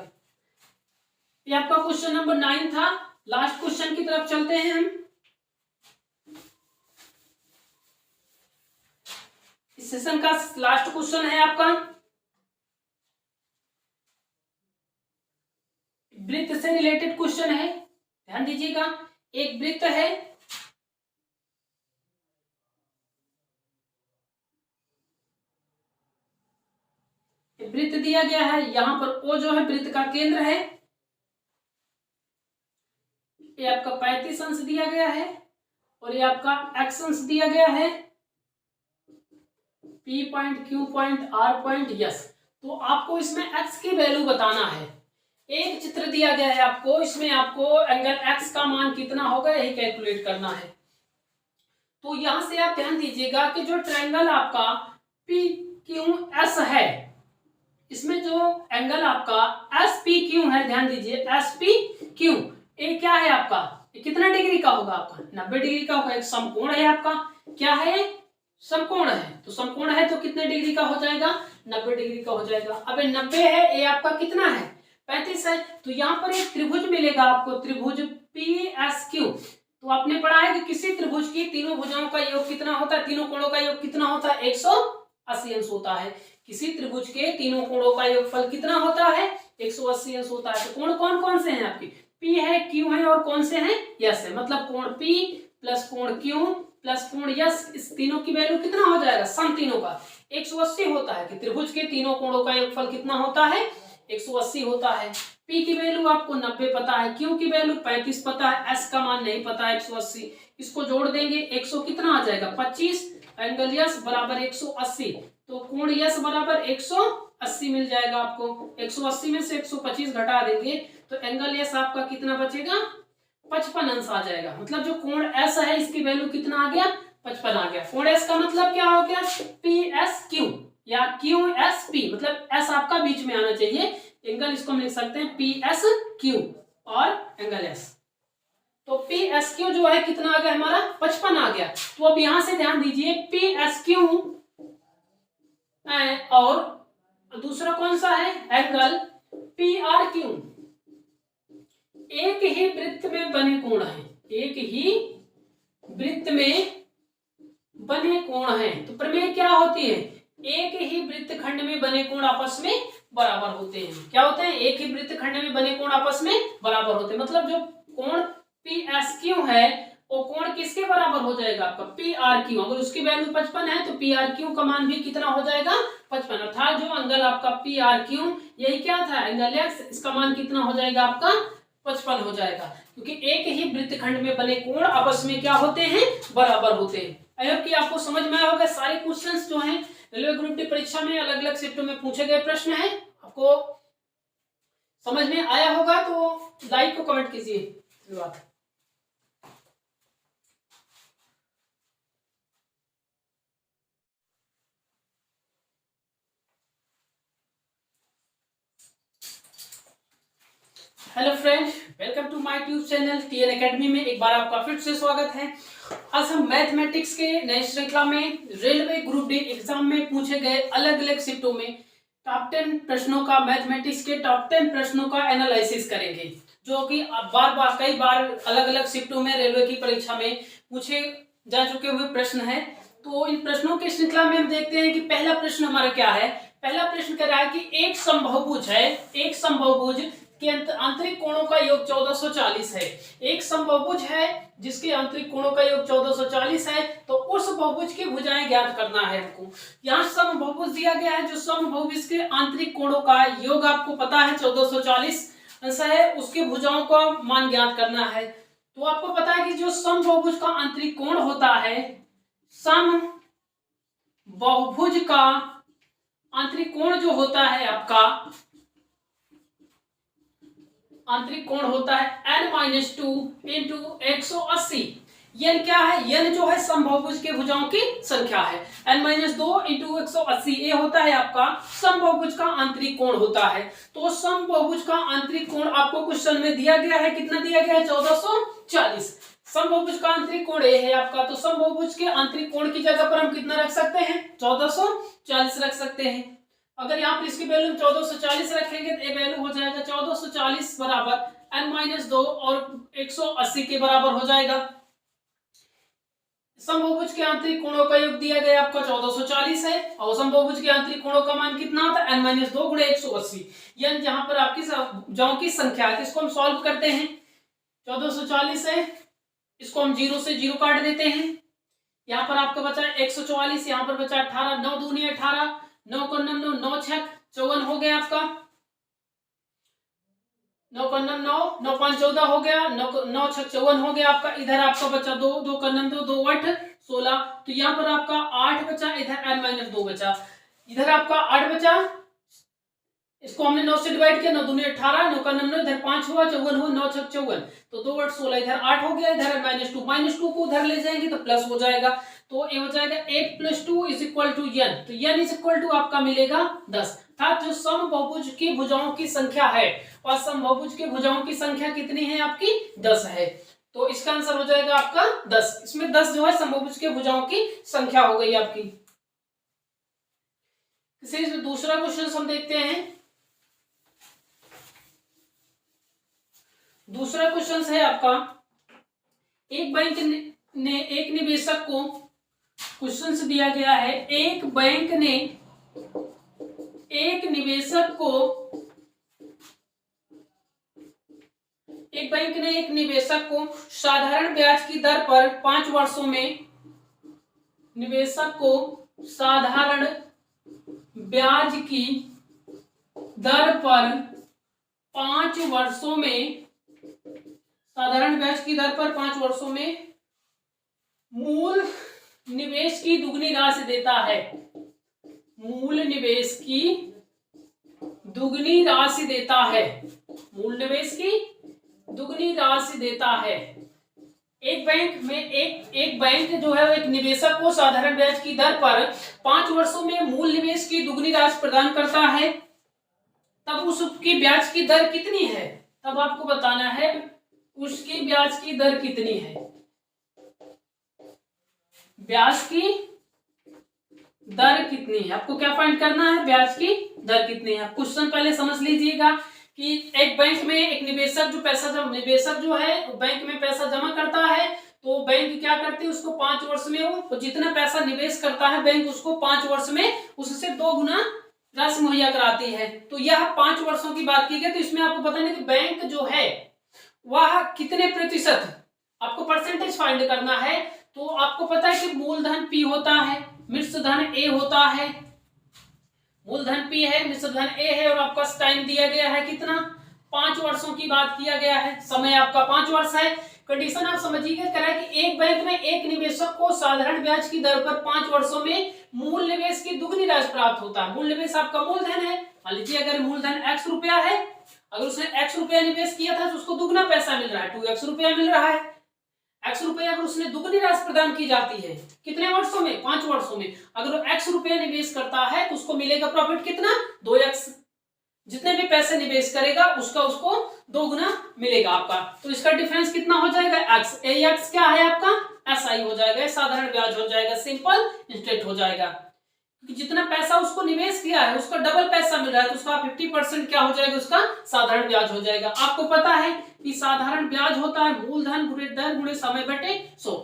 ये आपका क्वेश्चन नंबर 9 था। लास्ट क्वेश्चन की तरफ चलते हैं हम। इस सेशन का लास्ट क्वेश्चन है आपका वृत्त से रिलेटेड क्वेश्चन है, ध्यान दीजिएगा। एक वृत्त है, वृत्त दिया गया है, यहां पर ओ जो है वृत्त का केंद्र है, ये आपका 35 अंश दिया गया है और ये आपका एक्स अंश दिया गया है, P point, Q point, R point, yes. तो आपको इसमें x की वैल्यू बताना है। एक चित्र दिया गया है आपको, इसमें आपको एंगल x का मान कितना होगा यही कैलकुलेट करना है। तो यहां से आप ध्यान दीजिएगा कि जो ट्रायंगल आपका PQS है, इसमें जो एंगल आपका SPQ है, ध्यान दीजिए SPQ, ये क्या है आपका, ये कितना डिग्री का होगा आपका, 90 डिग्री का होगा। एक समकोण है आपका, क्या है, समकोण है। तो समकोण है तो कितने डिग्री का हो जाएगा, 90 डिग्री का हो जाएगा। अब 90 है, ये आपका कितना है, 35 है। तो यहाँ पर एक त्रिभुज मिलेगा आपको, त्रिभुज PSQ। तो आपने पढ़ा है कि किसी त्रिभुज की तीनों भुजाओं का योग कितना होता है, तीनों कोणों का योग कितना होता है, 180 अंश होता है। किसी त्रिभुज के तीनों कोणों का योगफल कितना होता है, 180 अंश होता है। तो कोण कौन कौन से हैं आपके, P है, Q है और कौन से हैं, यस है। मतलब कोण P प्लस कोण Q प्लस कोण यस, इस तीनों की वैल्यू कितना हो जाएगा, सम तीनों का 180 होता है। कि त्रिभुज के तीनों कोणों का योगफल कितना होता है, 180 होता है। P की वैल्यू आपको 90 पता है, Q की वैल्यू 35 पता है, S का मान नहीं पता है 180। इसको जोड़ देंगे 100 कितना आ जाएगा 25, एंगल यस बराबर 180। तो कोण यस बराबर 180 मिल जाएगा आपको। 180 में से 125 घटा देंगे तो एंगल यस आपका कितना बचेगा, 55 अंश आ जाएगा। मतलब जो कोण एस है इसकी वैल्यू कितना आ गया, 55 आ गया। कोण एस का मतलब क्या हो गया, PSQ या QSP, मतलब एस आपका बीच में आना चाहिए। एंगल इसको हम लिख सकते हैं PSQ और एंगल एस। तो PSQ जो है कितना आ गया हमारा, 55 आ गया। तो अब यहां से ध्यान दीजिए PSQ और दूसरा कौन सा है, एंगल PRQ, एक ही वृत्त में बने कोण है, एक ही वृत्त में बने कोण है। तो प्रमेय क्या होती है, एक ही वृत्त खंड में बने कोण आपस में बराबर होते हैं। क्या होते हैं, एक ही वृत्त खंड में बने कोण आपस में बराबर होते हैं। मतलब जो कोण PSQ है वो कोण किसके बराबर हो जाएगा आपका, PRQ। अगर उसकी वैल्यू 55 है तो PRQ का मान भी कितना हो जाएगा, 55। अर्थात जो एंगल आपका PRQ यही क्या था, एंगल एक्स, इसका मान कितना हो जाएगा आपका 55 हो जाएगा। क्योंकि एक ही वृत्तखंड में बने कोण आपस में क्या होते हैं, बराबर होते हैं। आई होप कि आपको समझ में आया होगा। सारे क्वेश्चंस जो हैं रेलवे ग्रुप डी परीक्षा में अलग अलग शिफ्टों में पूछे गए प्रश्न हैं, आपको समझ में आया होगा। तो लाइक को कमेंट कीजिए। धन्यवाद। Hello friends, welcome to my tube channel TN academy में एक बार आपका फिर से स्वागत है। आज हम मैथमेटिक्स के नए श्रृंखला में रेलवे ग्रुप डी एग्जाम में पूछे गए अलग अलग शिफ्टों में टॉप 10 प्रश्नों का, मैथमेटिक्स के टॉप 10 प्रश्नों का एनालिसिस करेंगे, जो कि बार कई बार अलग अलग शिफ्टों में रेलवे की परीक्षा में पूछे जा चुके हुए प्रश्न है। तो इन प्रश्नों की श्रृंखला में हम देखते हैं कि पहला प्रश्न हमारा क्या है। पहला प्रश्न कह रहा है कि एक समबाहुभुज है, एक समबाहुभुज के आंतरिक कोणों का योग 1440 है। एक समबाहुभुज है जिसके आंतरिक कोणों का योग 1440 है। तो उस बहुभुज की भुजाएं ज्ञात करना है हमको। यहाँ समबाहुभुज दिया गया है, जो समबाहुभुज के आंतरिक कोणों का योग आपको पता है 1440 अंश है, उसके भुजाओं का मान ज्ञात करना है। तो आपको पता है कि जो समबाहुभुज का आंतरिक कोण होता है, समबाहुभुज का आंतरिक कोण जो होता है आपका, आंतरिक कोण होता है n-2 इंटू 180। n क्या है, n जो है समबाहुभुज के भुजाओं की संख्या है। n-2 इंटू 180 ये होता है आपका समबाहुभुज का आंतरिक कोण होता है। तो समबाहुभुज का आंतरिक कोण आपको क्वेश्चन में दिया गया है, कितना दिया गया है, 1440। समबाहुभुज का आंतरिक कोण ये है आपका। तो समबाहुभुज के आंतरिक कोण की जगह पर हम कितना रख सकते हैं, 1440 रख सकते हैं। अगर यहाँ पर इसकी वैल्यू 1440 रखेंगे तो ये वैल्यू हो जाएगा 1440 बराबर n-2 और 180 के बराबर हो जाएगा। समबहुभुज के आंतरिक कोणों का योग दिया गया आपका 1440 है और समबहुभुज के आंतरिक कोणों का मान कितना होता है n-2 गुणे 180। यानी जहां पर आपकी भुजाओं की संख्या है इसको हम सॉल्व करते हैं। 1440 है, इसको हम 0 से 0 काट देते हैं। यहाँ पर आपका बचा 144, यहाँ पर बचा 18, 9 दूनी 18, 9 को 9 9 छक 54 हो गया आपका, 9 को 9 9 9 5 14 हो गया, 9 छक 54 हो गया आपका। इधर आपका बचा 2 2 का 9 2 2 8 16, तो यहाँ पर आपका 8 बचा, इधर n-2 बचा, इधर आपका 8 बचा, इसको हमने 9 से डिवाइड किया, 9 दूनी 18, 9 का 9 9, इधर 5 हुआ, 54 हुआ, 9 छक 54, तो 2 8 16, इधर 8 हो गया, इधर -2 को उधर ले जाएंगे तो प्लस हो जाएगा, तो ये हो जाएगा 8 + 2 = n, तो n = आपका मिलेगा 10। अर्थात जो समबहुभुज की भुजाओं की संख्या है और समबहुभुज की भुजाओं की संख्या कितनी है आपकी 10 है, तो इसका आंसर हो जाएगा आपका 10। इसमें 10 जो है समबहुभुज के भुजाओं की संख्या हो गई आपकी। इसे दूसरा क्वेश्चन हम देखते हैं। दूसरा क्वेश्चन है आपका, एक बैंक ने एक निवेशक को, क्वेश्चन से दिया गया है, एक बैंक ने एक निवेशक को साधारण ब्याज की दर पर 5 वर्षों में, निवेशक को साधारण ब्याज की दर पर 5 वर्षों में, साधारण ब्याज की दर पर 5 वर्षों में मूल निवेश की दुगनी राशि देता है, मूल निवेश की दुगनी राशि देता है, मूल निवेश की दुगनी राशि देता है। एक बैंक में एक बैंक जो है एक निवेशक को साधारण ब्याज की दर पर 5 वर्षों में मूल निवेश की दुगनी राशि प्रदान करता है, तब उसकी ब्याज की दर कितनी है, तब आपको बताना है उसकी ब्याज की दर कितनी है। ब्याज की दर कितनी है, आपको क्या फाइंड करना है, ब्याज की दर कितनी है। क्वेश्चन पहले समझ लीजिएगा कि एक बैंक में एक निवेशक जो है बैंक में पैसा जमा करता है, तो बैंक क्या करती है उसको 5 वर्ष में वो जितना पैसा निवेश करता है बैंक उसको 5 वर्ष में उससे 2 गुना राशि मुहैया कराती है। तो यह 5 वर्षों की बात की गई, तो इसमें आपको पता नहीं कि बैंक जो है वह कितने प्रतिशत, आपको परसेंटेज फाइंड करना है। तो आपको पता है कि मूलधन P होता है, मिश्र धन A होता है, मूलधन P है, मिश्र धन A है, और आपका टाइम दिया गया है कितना, 5 वर्षों की बात किया गया है, समय आपका 5 वर्ष है। कंडीशन आप समझिएगा करा कि एक बैंक में एक निवेशक को साधारण ब्याज की दर पर 5 वर्षों में मूल निवेश की दुगनी राशि प्राप्त होता है। मूल निवेश आपका मूलधन है, मान लीजिए अगर मूलधन x रुपया है, अगर उसने x रुपया निवेश किया था तो उसको दुगना पैसा मिल रहा है, 2x रुपया मिल रहा है। x रुपया अगर उसने दुगनी राशि प्रदान की जाती है कितने वर्षों में, 5 वर्षों में, अगर वो x रुपया निवेश करता है तो उसको मिलेगा प्रॉफिट कितना, 2x। जितने भी पैसे निवेश करेगा उसका उसको 2 गुना मिलेगा आपका। तो इसका डिफरेंस कितना हो जाएगा, x। x क्या है आपका, SI हो जाएगा, साधारण ब्याज हो जाएगा, सिंपल इंस्टेंट हो जाएगा, क्योंकि जितना पैसा उसको निवेश किया है उसका डबल पैसा मिल रहा है, तो उसका 50% क्या हो जाएगा, उसका साधारण ब्याज हो जाएगा। आपको पता है कि साधारण ब्याज होता है मूलधन गुणे दर गुणे समय बटे 100।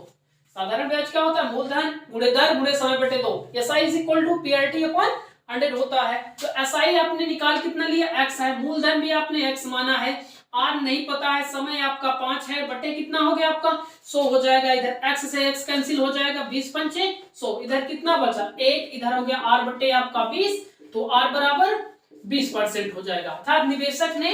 साधारण ब्याज क्या होता है, मूलधन गुणे दर गुणे समय बटे 2। SI = PRT/100 होता है। तो SI आपने निकाल कितना लिया, x है, मूलधन भी आपने x माना है, r नहीं पता है, समय आपका 5 है, बटे कितना हो गया आपका 100 हो जाएगा, इधर x से x कैंसिल हो जाएगा, 20 पंचे 100, इधर कितना बचा 1, इधर हो गया r बटे आपका 20, तो r बराबर 20% हो जाएगा। अर्थात निवेशक ने,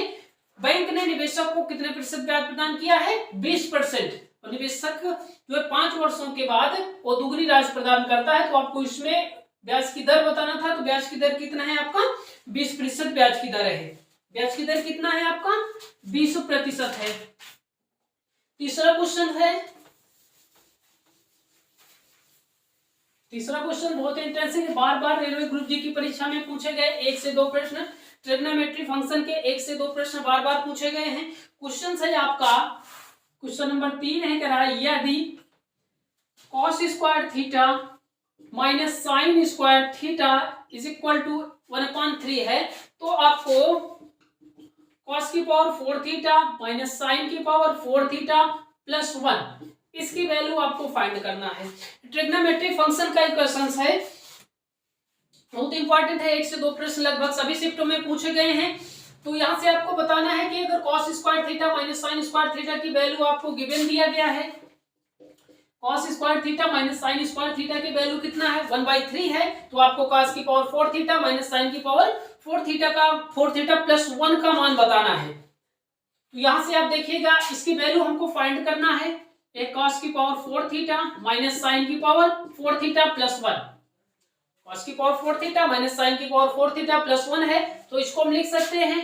बैंक ने निवेशक को कितने प्रतिशत ब्याज प्रदान किया है, 20%। और निवेशक जो है 5 वर्षों के बाद वो दुगनी राशि प्रदान करता है, तो आपको इसमें ब्याज की दर बताना था, तो ब्याज की दर कितना है आपका 20% ब्याज की दर है। ब्याज की दर कितना है आपका 20% है। तीसरा क्वेश्चन है, तीसरा क्वेश्चन बहुत इंटरेस्टिंग है, बार बार रेलवे ग्रुप जी की परीक्षा में पूछे गए 1 से 2 प्रश्न, ट्रिग्नोमेट्री फंक्शन के 1 से 2 प्रश्न बार बार पूछे गए हैं। क्वेश्चन है आपका, क्वेश्चन नंबर 3 है, कह रहा है यदि cos square theta minus sine square theta = 1/3 है, तो आपको कॉस की पावर 4 थीटा माइनस साइन की पावर 4 थीटा प्लस 1, इसकी वैल्यू आपको फाइंड करना है। ट्रिग्नोमेट्रिक फंक्शन का इक्वेशन है, बहुत इंपॉर्टेंट है। 1 से 2 प्रश्न लगभग सभी शिफ्टों में पूछे गए हैं। तो यहां से आपको बताना है कि अगर cos square theta minus sine square theta की वैल्यू आपको गिवन दिया गया है, cos square theta minus sine square theta की वैल्यू कितना है 1/3 है, तो आपको cos की पावर 4 थीटा माइनस साइन की पावर 4 थीटा प्लस 1 का मान बताना है। तो यहां से आप देखिएगा इसकी वैल्यू हमको फाइंड करना है। एक cos की पावर 4 थीटा माइनस साइन की पावर 4 थीटा प्लस 1, cos की पावर 4 थीटा माइनस साइन की पावर 4 थीटा प्लस 1 है, तो इसको हम लिख सकते हैं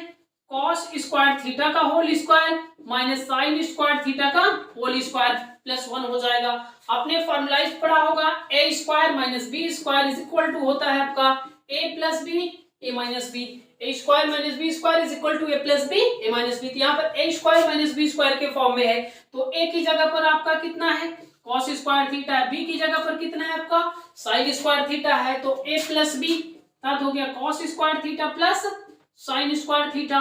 cos स्क्वायर थीटा का whole square minus sine square theta का होल स्क्वायर प्लस 1 हो जाएगा। आपने फॉर्मुलाइज पढ़ा होगा a square minus B square is equal to होता है आपका a plus B A minus B, A square minus B square is equal to A plus B A minus B. यहाँ पर a square minus B square के form में है, तो a की जगह पर आपका कितना है cos स्क्वायर थीटा है, b की जगह पर कितना है आपका साइन स्क्वायर थीटा है, तो a प्लस बी हो गया cos square theta plus sine square theta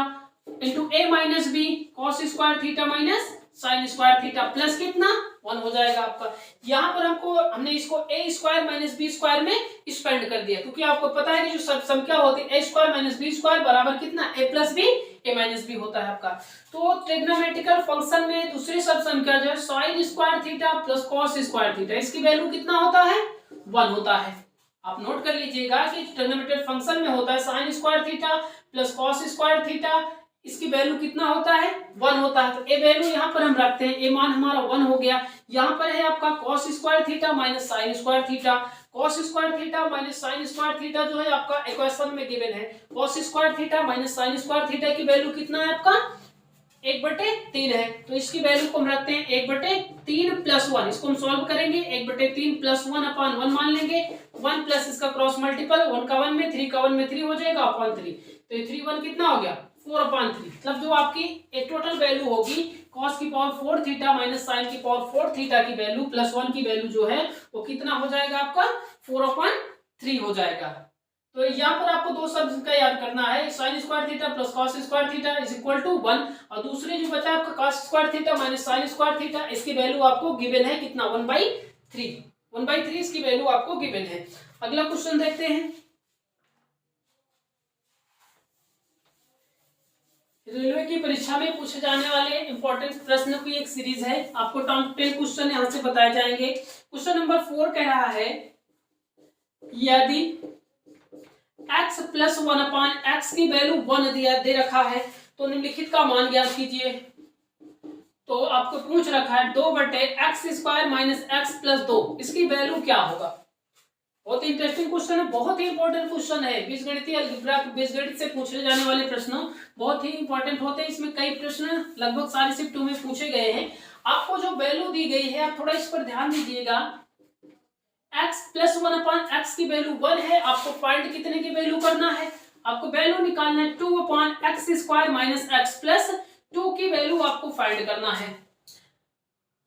into a minus B cos square theta minus sine square theta plus कितना 1 हो जाएगा आपका। यहाँ पर हमने इसको a square minus B square में स्पेंड कर दिया, क्योंकि आपको पता है कि जो संख्या होती है a square minus B square बराबर कितना a plus B A minus b होता है आपका। तो ट्रिग्नोमेट्रिकल फंक्शन में दूसरी सब संख्या जो है sine square theta plus cos square theta, इसकी वैल्यू कितना होता है 1 होता है। आप नोट कर लीजिएगा कि ट्रिग्नोमेट्रिक फंक्शन में होता है sine square theta plus cos square theta, इसकी वैल्यू कितना होता है 1 होता है। तो ए वैल्यू यहाँ पर हम रखते हैं, ए मान हमारा 1 हो गया। यहाँ पर है आपका cos square theta minus sine square theta, cos square theta minus sine square theta जो है आपका इक्वेशन में गिवन है। cos square theta minus sine square theta की वैल्यू कितना है आपका 1/3 है, तो इसकी वैल्यू को हम रखते हैं 1/3 प्लस 1, इसको हम सॉल्व करेंगे 1/3 प्लस 1 अपॉन 1 मान लेंगे, 1 प्लस इसका क्रॉस मल्टीपल 1 का 1 में 3 का 1 में 3 हो जाएगा अपॉन 3, तो ये 3 1 कितना हो गया 4/3। मतलब जो आपकी एक टोटल वैल्यू होगी cos की पावर 4 थीटा माइनस साइन की पावर 4 थीटा की वैल्यू प्लस 1 की वैल्यू जो है वो कितना हो जाएगा आपका 4/3 हो जाएगा। तो यहाँ पर आपको दो शब्द का याद करना है, sine square theta plus cos square theta is equal to 1, और दूसरे जो बचा आपका cos square theta minus sine square theta, इसकी वैल्यू आपको गिवन है कितना 1/3 इसकी वैल्यू आपको गिवन है। अगला क्वेश्चन देखते हैं। रेलवे की परीक्षा में पूछे जाने वाले इंपॉर्टेंट प्रश्न की एक सीरीज है, आपको टॉप 10 क्वेश्चन यहां से बताए जाएंगे। क्वेश्चन नंबर 4 कह रहा है यदि x प्लस 1/x की वैल्यू 1 दे रखा है तो निम्नलिखित का मान ज्ञात कीजिए। तो आपको पूछ रखा है 2/x square minus x plus 2, इसकी वैल्यू क्या होगा। बहुत ही इंटरेस्टिंग क्वेश्चन है, बहुत ही इंपॉर्टेंट क्वेश्चन है। बीजगणितीय अलजेब्रा बीजगणित से पूछे जाने वाले प्रश्न बहुत ही इंपॉर्टेंट होते हैं। इसमें कई प्रश्न लगभग सारी शिफ्टों में पूछे गए हैं। आपको जो वैल्यू दी गई है आप थोड़ा इस पर ध्यान दीजिएगा। x प्लस 1/x की वैल्यू 1 है, आपको फाइंड कितने की वैल्यू करना है, आपको वैल्यू निकालना है 2/x square minus x plus 2 की वैल्यू आपको फाइंड करना है।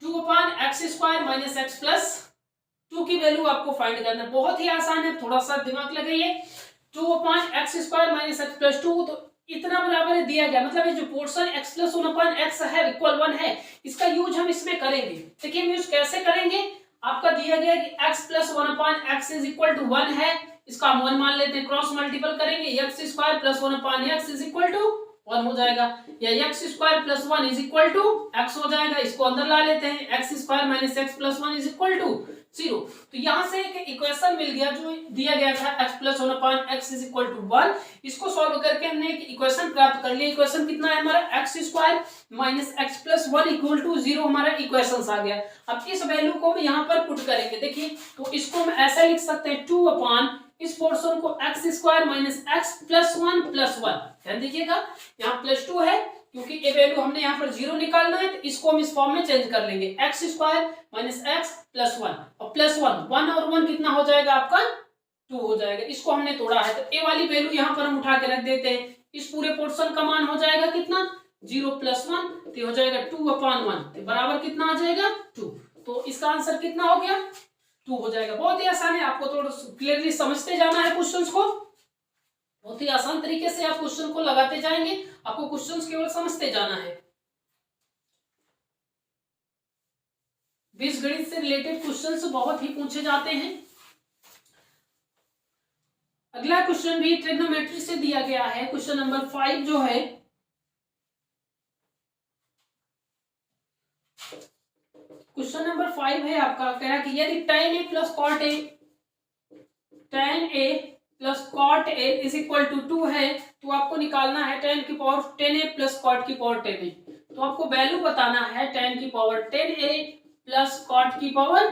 2/x square minus x plus 2 की वैल्यू आपको फाइंड करना है। बहुत ही आसान है, थोड़ा सा दिमाग लगाइए। 2/x square minus x plus 2, तो इतना बराबर दिया गया, मतलब ये जो पोर्शन x प्लस 1/x है इक्वल 1 है, इसका यूज हम इसमें करेंगे। देखिए हम यूज कैसे करेंगे, आपका दिया गया कि x plus 1/x is equal to 1 है, इसका हम 1 मान लेते हैं, क्रॉस मल्टीपल करेंगे x square plus 1/x is equal to 1 हो जाएगा, या x square plus 1 is equal to x हो जाएगा। इसको अंदर ला लेते हैं, x square minus x plus 1 is equal to 0। तो यहां से एक इक्वेशन मिल गया जो दिया गया था x plus 1/x is equal to 1, इसको सॉल्व करके हमने एक इक्वेशन प्राप्त कर लिया। इक्वेशन कितना है हमारा x square minus x plus 1 equal to 0 हमारा इक्वेशन आ गया। अब इस वैल्यू को हम यहाँ पर पुट करेंगे। देखिए तो इसको हम ऐसा लिख सकते हैं 2 इस पोर्शन को x square minus x plus 1 plus 1, ध्यान दीजिएगा यहाँ प्लस 2 है क्योंकि ये वैल्यू हमने यहाँ पर 0 निकालना है, तो इसको हम इस फॉर्म में चेंज कर लेंगे, x square minus x plus 1 और प्लस 1 और 1 कितना हो जाएगा आपका 2 हो जाएगा। इसको हमने तोड़ा है तो ए वाली वैल्यू यहाँ पर हम उठा के रख देते हैं। इस पूरे पोर्शन का मान हो जाएगा कितना 0 प्लस 1, तो हो जाएगा 2/1, तो बराबर कितना आ जाएगा 2। तो इसका आंसर कितना हो गया 2 हो जाएगा। बहुत ही आसान है, आपको थोड़ा क्लियरली समझते जाना है क्वेश्चंस को। बहुत ही आसान तरीके से आप क्वेश्चन को लगाते जाएंगे, आपको क्वेश्चन केवल समझते जाना है। बीजगणित से रिलेटेड क्वेश्चंस बहुत ही पूछे जाते हैं। अगला क्वेश्चन भी ट्रिग्नोमेट्री से दिया गया है। क्वेश्चन नंबर 5 जो है, क्वेश्चन नंबर 5 है आपका, कह रहा कि यदि tan a plus cot a plus cot a is equal to 2 है, तो आपको निकालना है tan की पावर 10a प्लस कॉट की पावर 10a। तो आपको वैल्यू बताना है tan की पावर 10a प्लस कॉट की पावर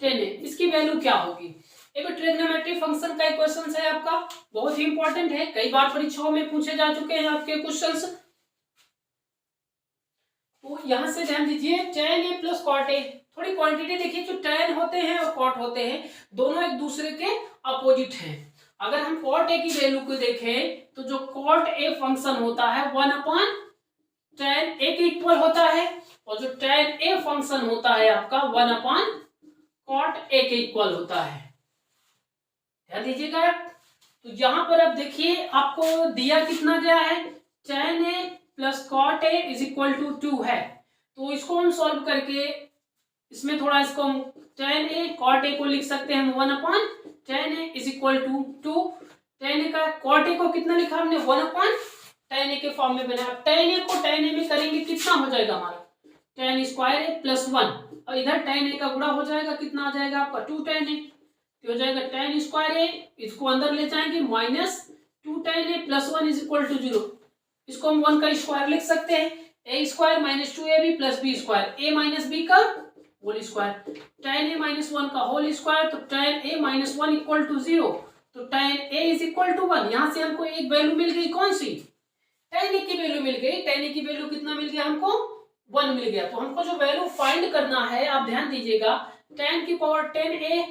10a, इसकी वैल्यू क्या होगी। एक ट्रिग्नोमेट्री फंक्शन का क्वेश्चन है आपका, बहुत ही इंपॉर्टेंट है, कई बार परीक्षाओं में पूछे जा चुके हैं आपके क्वेश्चंस। तो यहां से ध्यान दीजिए, tan a plus cot a, थोड़ी क्वांटिटी देखिए, जो tan होते हैं और कॉट होते हैं दोनों एक दूसरे के अपोजिट हैं। अगर हम कॉट a की वैल्यू को देखें तो जो कॉट a फंक्शन होता है 1/tan a के इक्वल होता है, और जो tan a फंक्शन होता है आपका 1/cot a के इक्वल होता है। ध्यान दीजिएगा। तो यहां पर अब देखिए आपको दिया कितना गया है, tan a plus cot a is equal to 2 है। तो इसको हम सॉल्व करके इसमें थोड़ा इसको हम tan a cot a को लिख सकते हैं हम 1/tan a is equal to 2। tan a का cot a को कितना लिखा हमने 1/tan a के फॉर्म में बनाया। tan a को tan a में करेंगे कितना हो जाएगा हमारा tan स्क्वायर a प्लस 1, और इधर tan a का गुणा हो जाएगा, कितना आ जाएगा आपका 2tan a, तो हो जाएगा tan स्क्वायर a, इसको अंदर ले जाएंगे minus 2tan a plus 1 is equal to 0। इसको हम 1 का स्क्वायर लिख सकते हैं, a square minus 2ab plus b square, a minus b का whole square, tan a minus 1 का होल स्क्वायर, तो tan a minus 1 equal to 0, तो tan a is equal to 1। यहां से हमको एक वैल्यू मिल गई, कौन सी, tan a की वैल्यू मिल गई। tan a की वैल्यू कितना मिल गया हमको 1 मिल गया। तो हमको जो वैल्यू फाइंड करना है, आप ध्यान दीजिएगा, tan की पावर 10a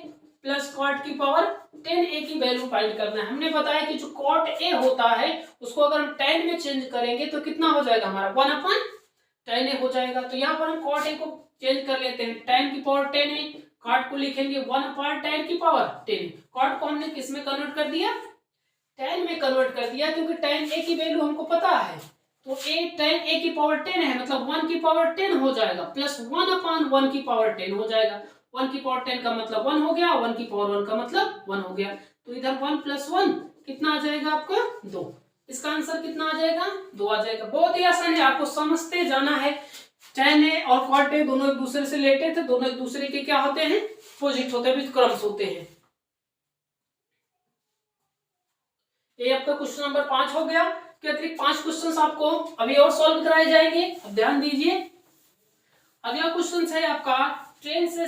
प्लस कॉट की पावर 10a की वैल्यू फाइंड करना है। हमने बताया कि जो कॉट a होता है उसको अगर हम tan में चेंज करेंगे तो कितना हो जाएगा हमारा 1/tan a हो जाएगा। तो यहाँ पर हम कॉट a को चेंज कर लेते हैं, tan की पावर 10a, कॉट को लिखेंगे 1/tan की पावर 10। कॉट को हमने किस में कन्वर्ट कर दिया, tan में कन्वर्ट कर दिया, क्योंकि tan a की वैल्यू हमको पता है। तो tan a की पावर 10 है, मतलब 1 की पावर 10 हो जाएगा, प्लस 1/1 की पावर 10 हो जाएगा। 1 की पावर 10 का मतलब 1 हो गया, 1 की पावर 1 का मतलब 1 हो गया। तो इधर 1 प्लस 1 कितना आ जाएगा आपका 2। इसका आंसर कितना आ जाएगा 2 आ जाएगा। बहुत ही आसान है, आपको समझते जाना है। tan a और cot a दोनों एक दूसरे से रिलेटेड थे, दोनों एक दूसरे के क्या होते हैं, अपोजिट होते हैं, व्युत्क्रम्स होते हैं। ये आपका क्वेश्चन नंबर 5 हो गया। के अतिरिक्त 5 क्वेश्चंस आपको अभी और सॉल्व कराए जाएंगे। अब ध्यान दीजिए, अगला क्वेश्चन है आपका ट्रेन से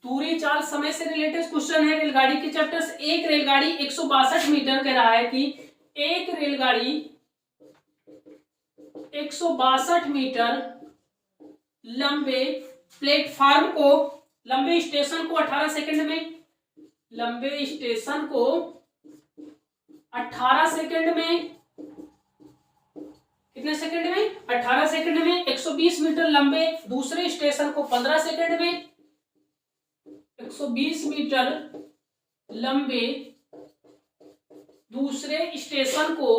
दूरी चाल समय से रिलेटेड क्वेश्चन है, रेलगाड़ी के चैप्टर से। एक रेलगाड़ी 162 मीटर कह रहा है कि एक रेलगाड़ी 162 मीटर लंबे प्लेटफार्म को, लंबे स्टेशन को 18 सेकंड में, लंबे स्टेशन को 18 सेकंड में, कितने सेकंड में 18 सेकंड में, 120 मीटर लंबे दूसरे स्टेशन को 15 सेकंड में, 120 मीटर लंबे दूसरे स्टेशन को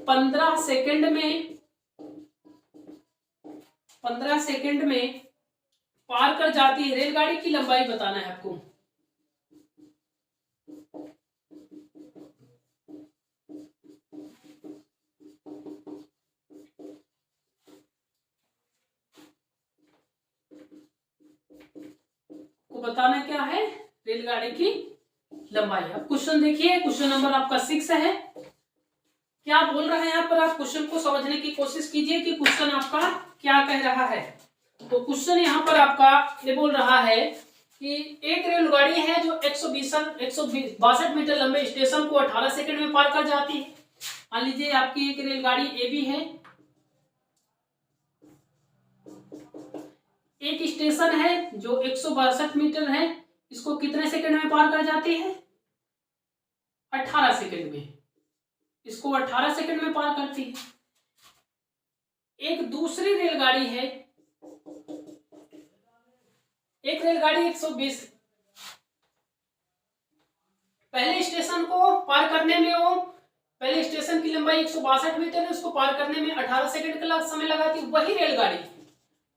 15 सेकंड में, 15 सेकंड में पार कर जाती है। रेलगाड़ी की लंबाई बताना है आपको। बताना क्या है, रेलगाड़ी की लंबाई। अब क्वेश्चन देखिए, क्वेश्चन नंबर आपका 6 है। क्या बोल रहा है यहाँ पर, आप क्वेश्चन को समझने की कोशिश कीजिए कि क्वेश्चन आपका क्या कह रहा है। तो क्वेश्चन यहाँ पर आपका ये बोल रहा है कि एक रेलगाड़ी है जो 162 मीटर लंबे स्टेशन को 18 सेकंड में पार कर जाती है। मान लीजिए आपकी एक रेलगाड़ी ए बी है, एक स्टेशन है जो 162 मीटर है, इसको कितने सेकंड में पार कर जाती है 18 सेकंड में, इसको 18 सेकंड में पार करती है। एक दूसरी रेलगाड़ी है, एक रेलगाड़ी 120 पहले स्टेशन को पार करने में वो पहले स्टेशन की लंबाई 162 मीटर है, उसको पार करने में 18 सेकंड का समय लगाती है। वही रेलगाड़ी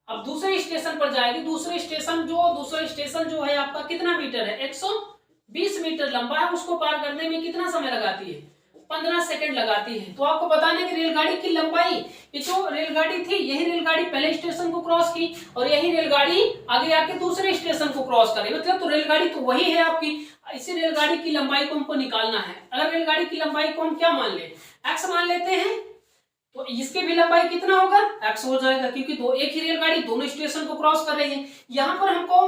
अब दूसरे स्टेशन पर जाएगी। दूसरा स्टेशन जो है आपका कितना मीटर है, 120 मीटर लंबा है, उसको पार करने में कितना समय लगाती है, 15 सेकंड लगाती है। तो आपको बताना है कि रेलगाड़ी की लंबाई, ये जो रेलगाड़ी थी यही रेलगाड़ी पहले स्टेशन को क्रॉस की और यही रेलगाड़ी आगे आके दूसरे स्टेशन को क्रॉस करे, मतलब तो रेलगाड़ी तो वही है आपकी। इसी रेलगाड़ी की लंबाई को हमको निकालना है। अगर रेलगाड़ी की लंबाई को हम क्या मान ले, x मान लेते हैं, तो इसकी भी लंबाई कितना होगा, x हो जाएगा, क्योंकि एक ही रेलगाड़ी दोनों स्टेशन को क्रॉस कर रही है। यहाँ पर हमको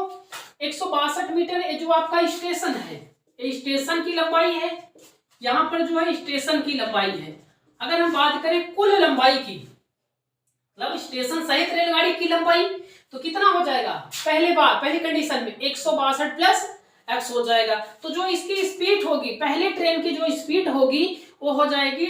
162 मीटर जो आपका स्टेशन है, स्टेशन की लंबाई है, यहाँ पर जो है स्टेशन की लंबाई है। अगर हम बात करें कुल लंबाई की, मतलब स्टेशन सहित रेलगाड़ी की लंबाई, तो कितना हो जाएगा, पहली कंडीशन में 162 प्लस x हो जाएगा। तो जो इसकी स्पीड होगी, पहले ट्रेन की जो स्पीड होगी वो हो जाएगी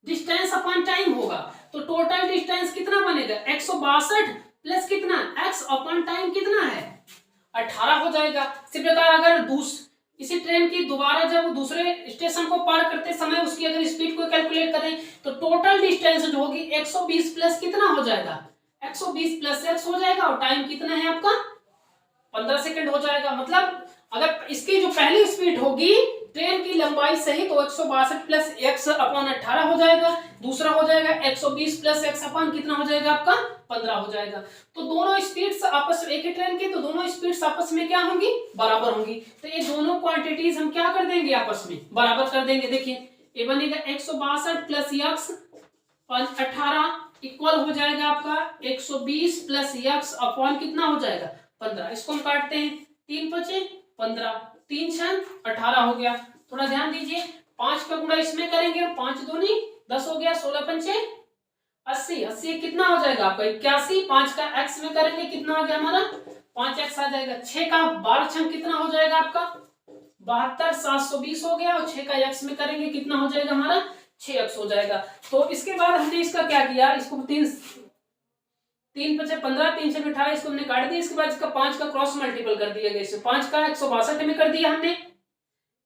डिस्टेंस अपॉन टाइम होगा। तो टोटल डिस्टेंस कितना बनेगा, 162 प्लस कितना x अपॉन टाइम कितना है, 18 हो जाएगा। इसी प्रकार अगर इसी ट्रेन की दोबारा जब दूसरे स्टेशन को पार करते समय उसकी अगर स्पीड को कैलकुलेट करें तो टोटल डिस्टेंस जो होगी 120 प्लस कितना हो जाएगा, 120 प्लस x हो जाएगा और टाइम कितना है आपका 15 सेकंड हो जाएगा। मतलब अगर इसकी जो पहली स्पीड होगी ट्रेन की लंबाई सही तो 162 प्लस x अपॉन 18 हो जाएगा, दूसरा हो जाएगा 120 प्लस x अपॉन कितना हो जाएगा आपका 15 हो जाएगा। तो दोनों स्पीड्स आपस में, एक ही ट्रेन की तो दोनों स्पीड्स आपस में क्या होंगी, बराबर होंगी। तो ये दोनों क्वांटिटीज हम क्या कर देंगे, आपस में बराबर कर देंगे। देखिए ये बनेगा 162 प्लस x 18 इक्वल हो जाएगा आपका 120 प्लस x अपॉन कितना हो जाएगा 15। इसको हम काटते हैं, 3 बचे 15, 3 6 18 हो गया। थोड़ा ध्यान दीजिए, 5 का गुणा इसमें करेंगे, 5 दूनी 10 हो गया, 16 पंचे 80, 80 कितना हो जाएगा आपका 81, 5 का x में करेंगे कितना आ गया हमारा 5x आ जाएगा। 6 का 12 छंग कितना हो जाएगा आपका 72, 720 हो गया और 6 का x में करेंगे कितना हो जाएगा हमारा 6x हो जाएगा। तो इसके बाद हमने इसका क्या किया, इसको 3 पचे 15, 3 6 18, इसको हमने काट दिया। इसके बाद इसका 5 का क्रॉस मल्टीपल कर दिया गया, 5 का 162 में कर दिया हमने,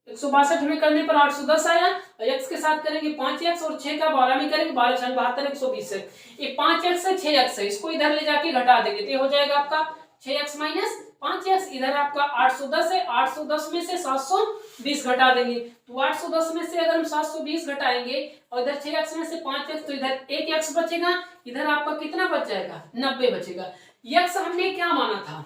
162 में करने पर 810 आया और x के साथ करेंगे 5x और 6 का 12 में करेंगे 12 6 72, 120 है। ये 5x से 6x है, इसको इधर ले जाके घटा देंगे तो ये हो जाएगा आपका 6x माइनस 5x, इधर आपका 810 है, 810 में से 720 घटा देंगे तो 810 में से अगर हम 720 घटाएंगे और इधर 6x में से 5x तो इधर 1x बचेगा, इधर आपका कितना बच जाएगा 90 बचेगा। x हमने क्या माना था,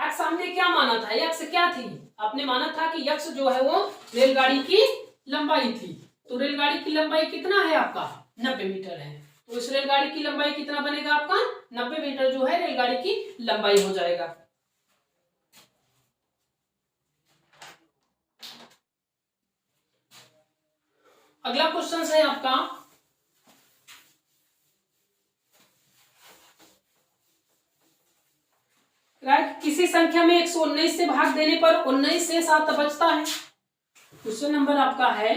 x हमने क्या माना था, x क्या थी, आपने माना था कि x जो है वो रेलगाड़ी की लंबाई थी। तो रेलगाड़ी की लंबाई कितना है आपका 90 मीटर है, तो इस रेलगाड़ी की लंबाई कितना बनेगा आपका 90 मीटर जो है रेलगाड़ी की लंबाई हो जाएगा। अगला क्वेश्चन है आपका, किसी संख्या में 119 से भाग देने पर 19 से 7 बचता है। क्वेश्चन नंबर आपका है,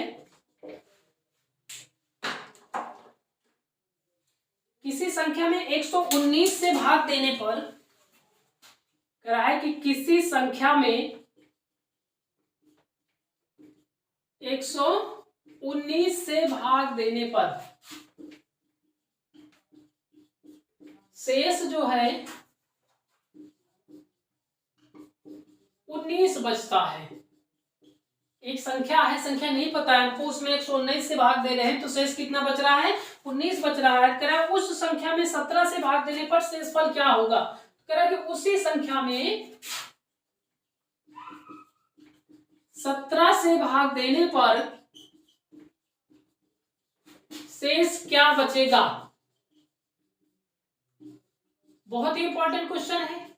किसी संख्या में 119 से भाग देने पर, कह रहा है कि किसी संख्या में 119 से भाग देने पर शेष जो है 19 बचता है। एक संख्या है, संख्या नहीं पता है हमको, उसमें 119 से भाग दे रहे हैं तो शेष कितना बच रहा है 19 बच रहा है। कह रहा है उस संख्या में 17 से भाग देने पर शेषफल क्या होगा। कह रहा है कि उसी संख्या में 17 से भाग देने पर शेष क्या बचेगा। बहुत ही इंपॉर्टेंट क्वेश्चन है,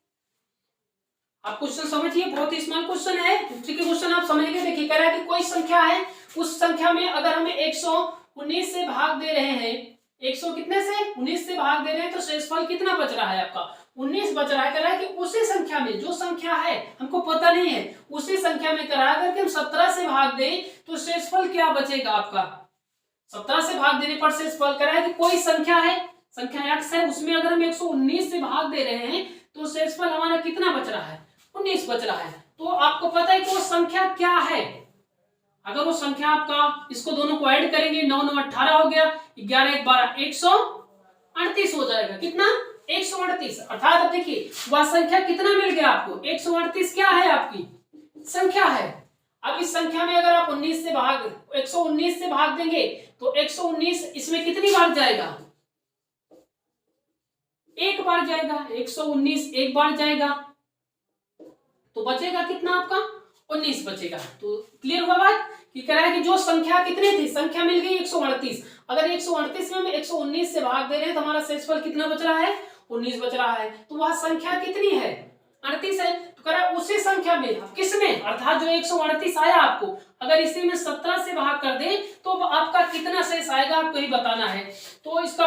आप क्वेश्चन समझिए, बहुत ही स्मॉल क्वेश्चन है, ठीक है क्वेश्चन आप समझिए। देखिए कह रहा है कि कोई संख्या है, उस संख्या में अगर हमें 119 से भाग दे रहे हैं, 100 कितने से 19 से भाग दे रहे हैं तो शेषफल कितना बच रहा है आपका 19 बच रहा है। कह रहा है कि उसी संख्या में, जो संख्या है हमको पता नहीं है, उसी संख्या में कह रहा है अगर हम 17 से भाग दें तो शेषफल क्या बचेगा आपका। 17 से भाग देने पर शेषफल कह रहा है कि कोई संख्या है, संख्या x है, उसमें अगर हम 119 से भाग दे रहे हैं तो शेषफल हमारा कितना बच रहा है? 19 बच रहा है। तो आपको पता है कि वो संख्या क्या है। अगर वो संख्या आपका, इसको दोनों को ऐड करेंगे, 9 9 18 हो गया, 11 1 12, 138 हो जाएगा। कितना? 138। अर्थात अब देखिए वह संख्या कितना मिल गया आपको? 138 क्या है? आपकी संख्या है। अब इस संख्या में अगर आप 119 से भाग देंगे तो 119 इसमें कितनी बार जाएगा? एक बार जाएगा। 119 एक बार जाएगा तो बचेगा कितना आपका? 19 बचेगा। तो क्लियर हुआ बात कि कह रहा है कि जो संख्या कितनी थी, संख्या मिल गई 138, अगर 138 में हम 119 से भाग दे रहे हैं तो हमारा शेषफल कितना बच रहा है? 19 बच रहा है। तो वह संख्या कितनी है? 38 है। तो कह रहा है उसी संख्या में, किसमें? अर्थात जो 138 आया आपको, अगर इसी में 17 से भाग कर दे तो आपका कितना शेष आएगा आपको ही बताना है। तो इसका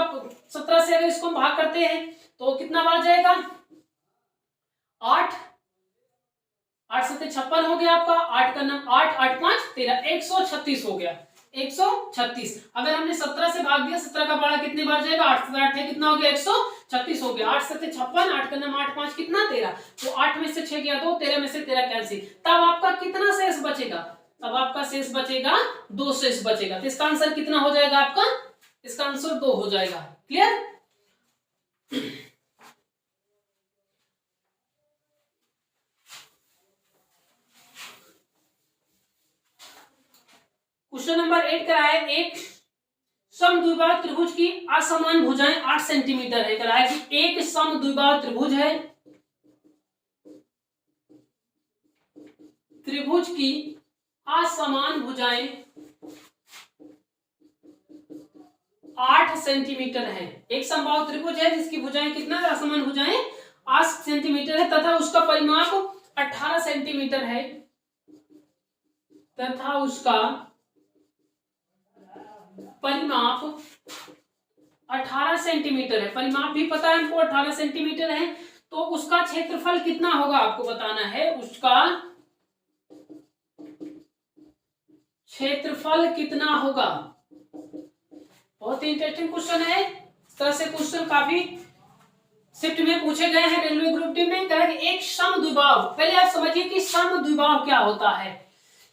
17 से अगर इसको भाग करते हैं तो कितना बार जाएगा? 8 8 7 56 हो गया आपका। 8 का नाम 8 8 5 13, 136 हो गया। 136 अगर हमने 17 से भाग दिया, 17 का बड़ा कितने बार जाएगा? 8 7 8 कितना हो गया? 136 हो गया। 8 7 56, 8 का नाम 8 5 कितना? 13। तो 8 में से 6 गया 2, 13 में से 13 कैंसिल। तब आपका कितना शेष बचेगा? तब आपका शेष बचेगा 2 शेष बचेगा। तो इसका आंसर कितना हो जाएगा आपका? इसका आंसर 2 हो जाएगा। क्लियर? क्वेश्चन नंबर 8 करा है, एक समद्विबाहु त्रिभुज की असमान भुजाएं 8 सेंटीमीटर है। करा है कि एक समद्विबाहु त्रिभुज है, त्रिभुज की असमान भुजाएं 8 सेंटीमीटर है। एक समबाहु त्रिभुज है जिसकी भुजाएं कितना है? असमान भुजाएं 8 सेंटीमीटर है तथा उसका परिमाप 18 सेंटीमीटर है, तथा उसका परिमाप 18 सेंटीमीटर है। परिमाप भी पता है हमको 18 सेंटीमीटर है। तो उसका क्षेत्रफल कितना होगा आपको बताना है। उसका क्षेत्रफल कितना होगा? बहुत ही इंटरेस्टिंग क्वेश्चन है। इस तरह से क्वेश्चन काफी शिफ्ट में पूछे गए हैं रेलवे ग्रुप डी में। कह रहे एक समद्विबाहु, पहले आप समझिए कि समद्विबाहु क्या होता है।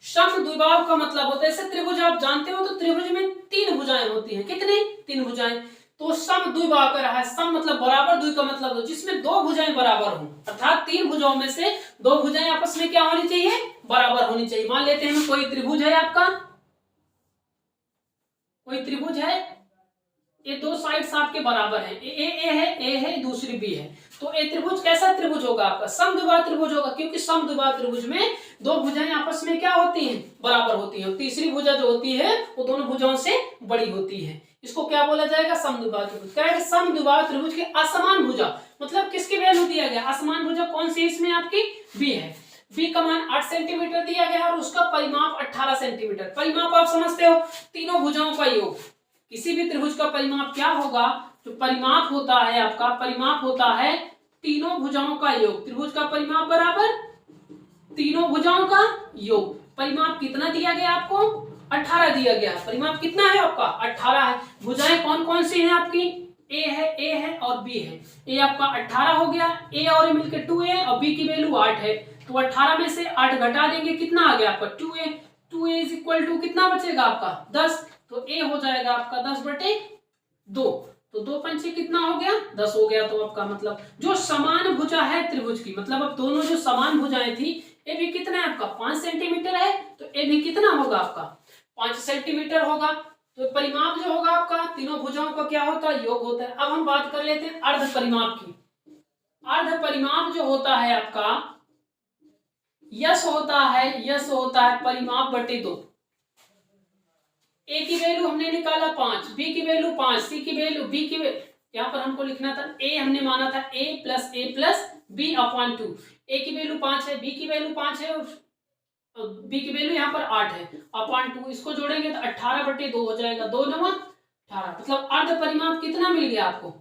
समद्विबाहु का मतलब होता है, जैसे त्रिभुज आप जानते हो तो त्रिभुज में 3 भुजाएं होती हैं। कितने? 3 भुजाएं। तो समद्विबाहु कर रहा है, सम मतलब बराबर, द्वि का मतलब हो जिसमें 2 भुजाएं बराबर हो, अर्थात 3 भुजाओं में से 2 भुजाएं आपस में क्या होनी चाहिए? बराबर होनी चाहिए। मान लेते हैं कोई त्रिभुज है आपका, कोई त्रिभुज है, ये 2 साइड्स आपके बराबर हैं, ए है, दूसरी बी है। तो ये त्रिभुज कैसा त्रिभुज होगा आपका? समद्विबाहु त्रिभुज होगा, क्योंकि समद्विबाहु त्रिभुज में 2 भुजाएं आपस में क्या होती हैं? बराबर होती हैं। तीसरी भुजा जो होती है वो दोनों भुजाओं से बड़ी होती है। इसको क्या बोला जाएगा? समद्विबाहु त्रिभुज। क्या है? समद्विबाहु त्रिभुज की असमान भुजा, मतलब किसकी वैल्यू दिया गया? असमान भुजा कौन सी इसमें आपकी? बी है। बी का मान 8 सेंटीमीटर दिया गया और उसका परिमाप 18 सेंटीमीटर। परिमाप आप समझते हो, तीनों भुजाओं का योग। किसी भी त्रिभुज का परिमाप क्या होगा? जो परिमाप होता है आपका, परिमाप होता है तीनों भुजाओं का योग। त्रिभुज का परिमाप बराबर तीनों भुजाओं का योग। परिमाप कितना दिया गया आपको? 18 दिया गया। परिमाप कितना है आपका? 18 है। भुजाएं कौन कौन सी हैं आपकी? ए है और बी है। ए आपका 18 हो गया, ए और ए मिलकर 2a और बी की वैल्यू 8 है। तो 18 में से 8 घटा देंगे, कितना आ गया आपका? 2a। 2a is equal to कितना बचेगा आपका? 10। तो ए हो जाएगा आपका 10/2। तो 2 पंचे कितना हो गया? 10 हो गया। तो आपका मतलब जो समान भुजा है त्रिभुज की, मतलब अब दोनों जो समान भुजाएं थी, ए भी कितना है आपका? 5 सेंटीमीटर है, तो ए भी कितना होगा आपका? 5 सेंटीमीटर होगा। तो परिमाप जो होगा आपका तीनों भुजाओं का क्या होता है? योग होता है। अब हम बात कर लेते हैं अर्ध परिमाप की। अर्ध परिमाप जो होता है आपका, यश होता है परिमाप बटे 2। ए की वैल्यू हमने निकाला 5, बी की वैल्यू 5, सी की वैल्यू, बी की यहाँ पर हमको लिखना था ए, हमने माना था a प्लस बी अपॉन 2। ए की वैल्यू 5 है, बी की वैल्यू 5 है और बी की वैल्यू यहाँ पर 8 है, अपॉन 2। इसको जोड़ेंगे तो 18/2 हो जाएगा। 2 9 18। मतलब अर्ध परिमाप कितना मिल गया आपको?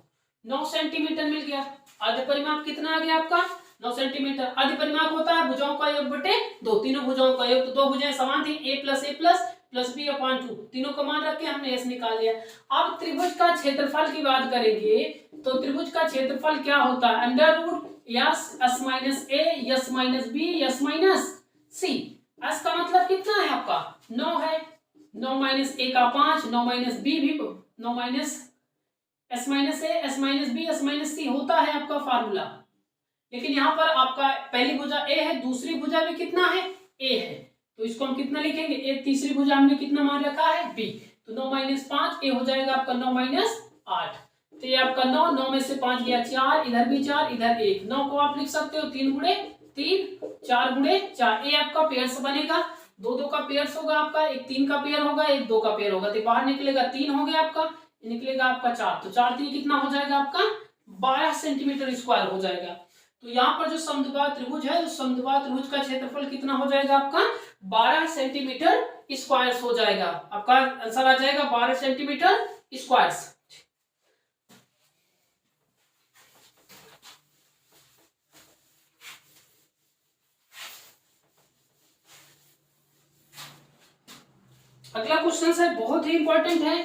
9 सेंटीमीटर मिल गया। अर्ध परिमाप कितना आ गया आपका? 9 सेंटीमीटर। अर्ध परिमाप होता है भुजाओं का योग बटे 2, तीनों भुजाओं का योग। तो 2 भुजाएं समान थी, a plus plus b upon 2, तीनों का मान रख के हमने एस निकाल लिया। अब त्रिभुज का क्षेत्रफल की बात करेंगे तो त्रिभुज का क्षेत्रफल क्या होता है, under root S S minus A S minus B S minus C. S का मतलब कितना है आपका 9 है, 9 माइनस ए का 5, 9 माइनस बी भी 9 minus S minus A S minus B S minus C होता है आपका फार्मूला। लेकिन यहाँ पर आपका पहली भुजा ए है, दूसरी भुजा भी कितना है ए है, तो इसको हम कितना लिखेंगे ए, तीसरी भुजा हमने कितना मान रखा है बी, तो 9 माइनस 5 ए हो जाएगा आपका 9 माइनस 8, तो ये आपका 9, 9 में से 5 गया 4, इधर भी 4 इधर 1, 9 को आप लिख सकते हो 3 गुणे 3 4 गुणे 4, ए आपका पेयर्स बनेगा, 2 2 का पेयर्स होगा आपका, एक 3 का पेयर होगा एक 2 का पेयर होगा, तो बाहर निकलेगा 3 हो गया आपका, निकलेगा आपका 4, तो 4 3 कितना हो जाएगा आपका 12 सेंटीमीटर स्क्वायर हो जाएगा। तो यहाँ पर जो समद्विबाहु त्रिभुज है, उस समद्विबाहु त्रिभुज का क्षेत्रफल कितना हो जाएगा आपका 12 सेंटीमीटर स्क्वायर हो जाएगा, आपका आंसर आ जाएगा 12 सेंटीमीटर स्क्वायर। अगला क्वेश्चन है बहुत ही इंपॉर्टेंट है,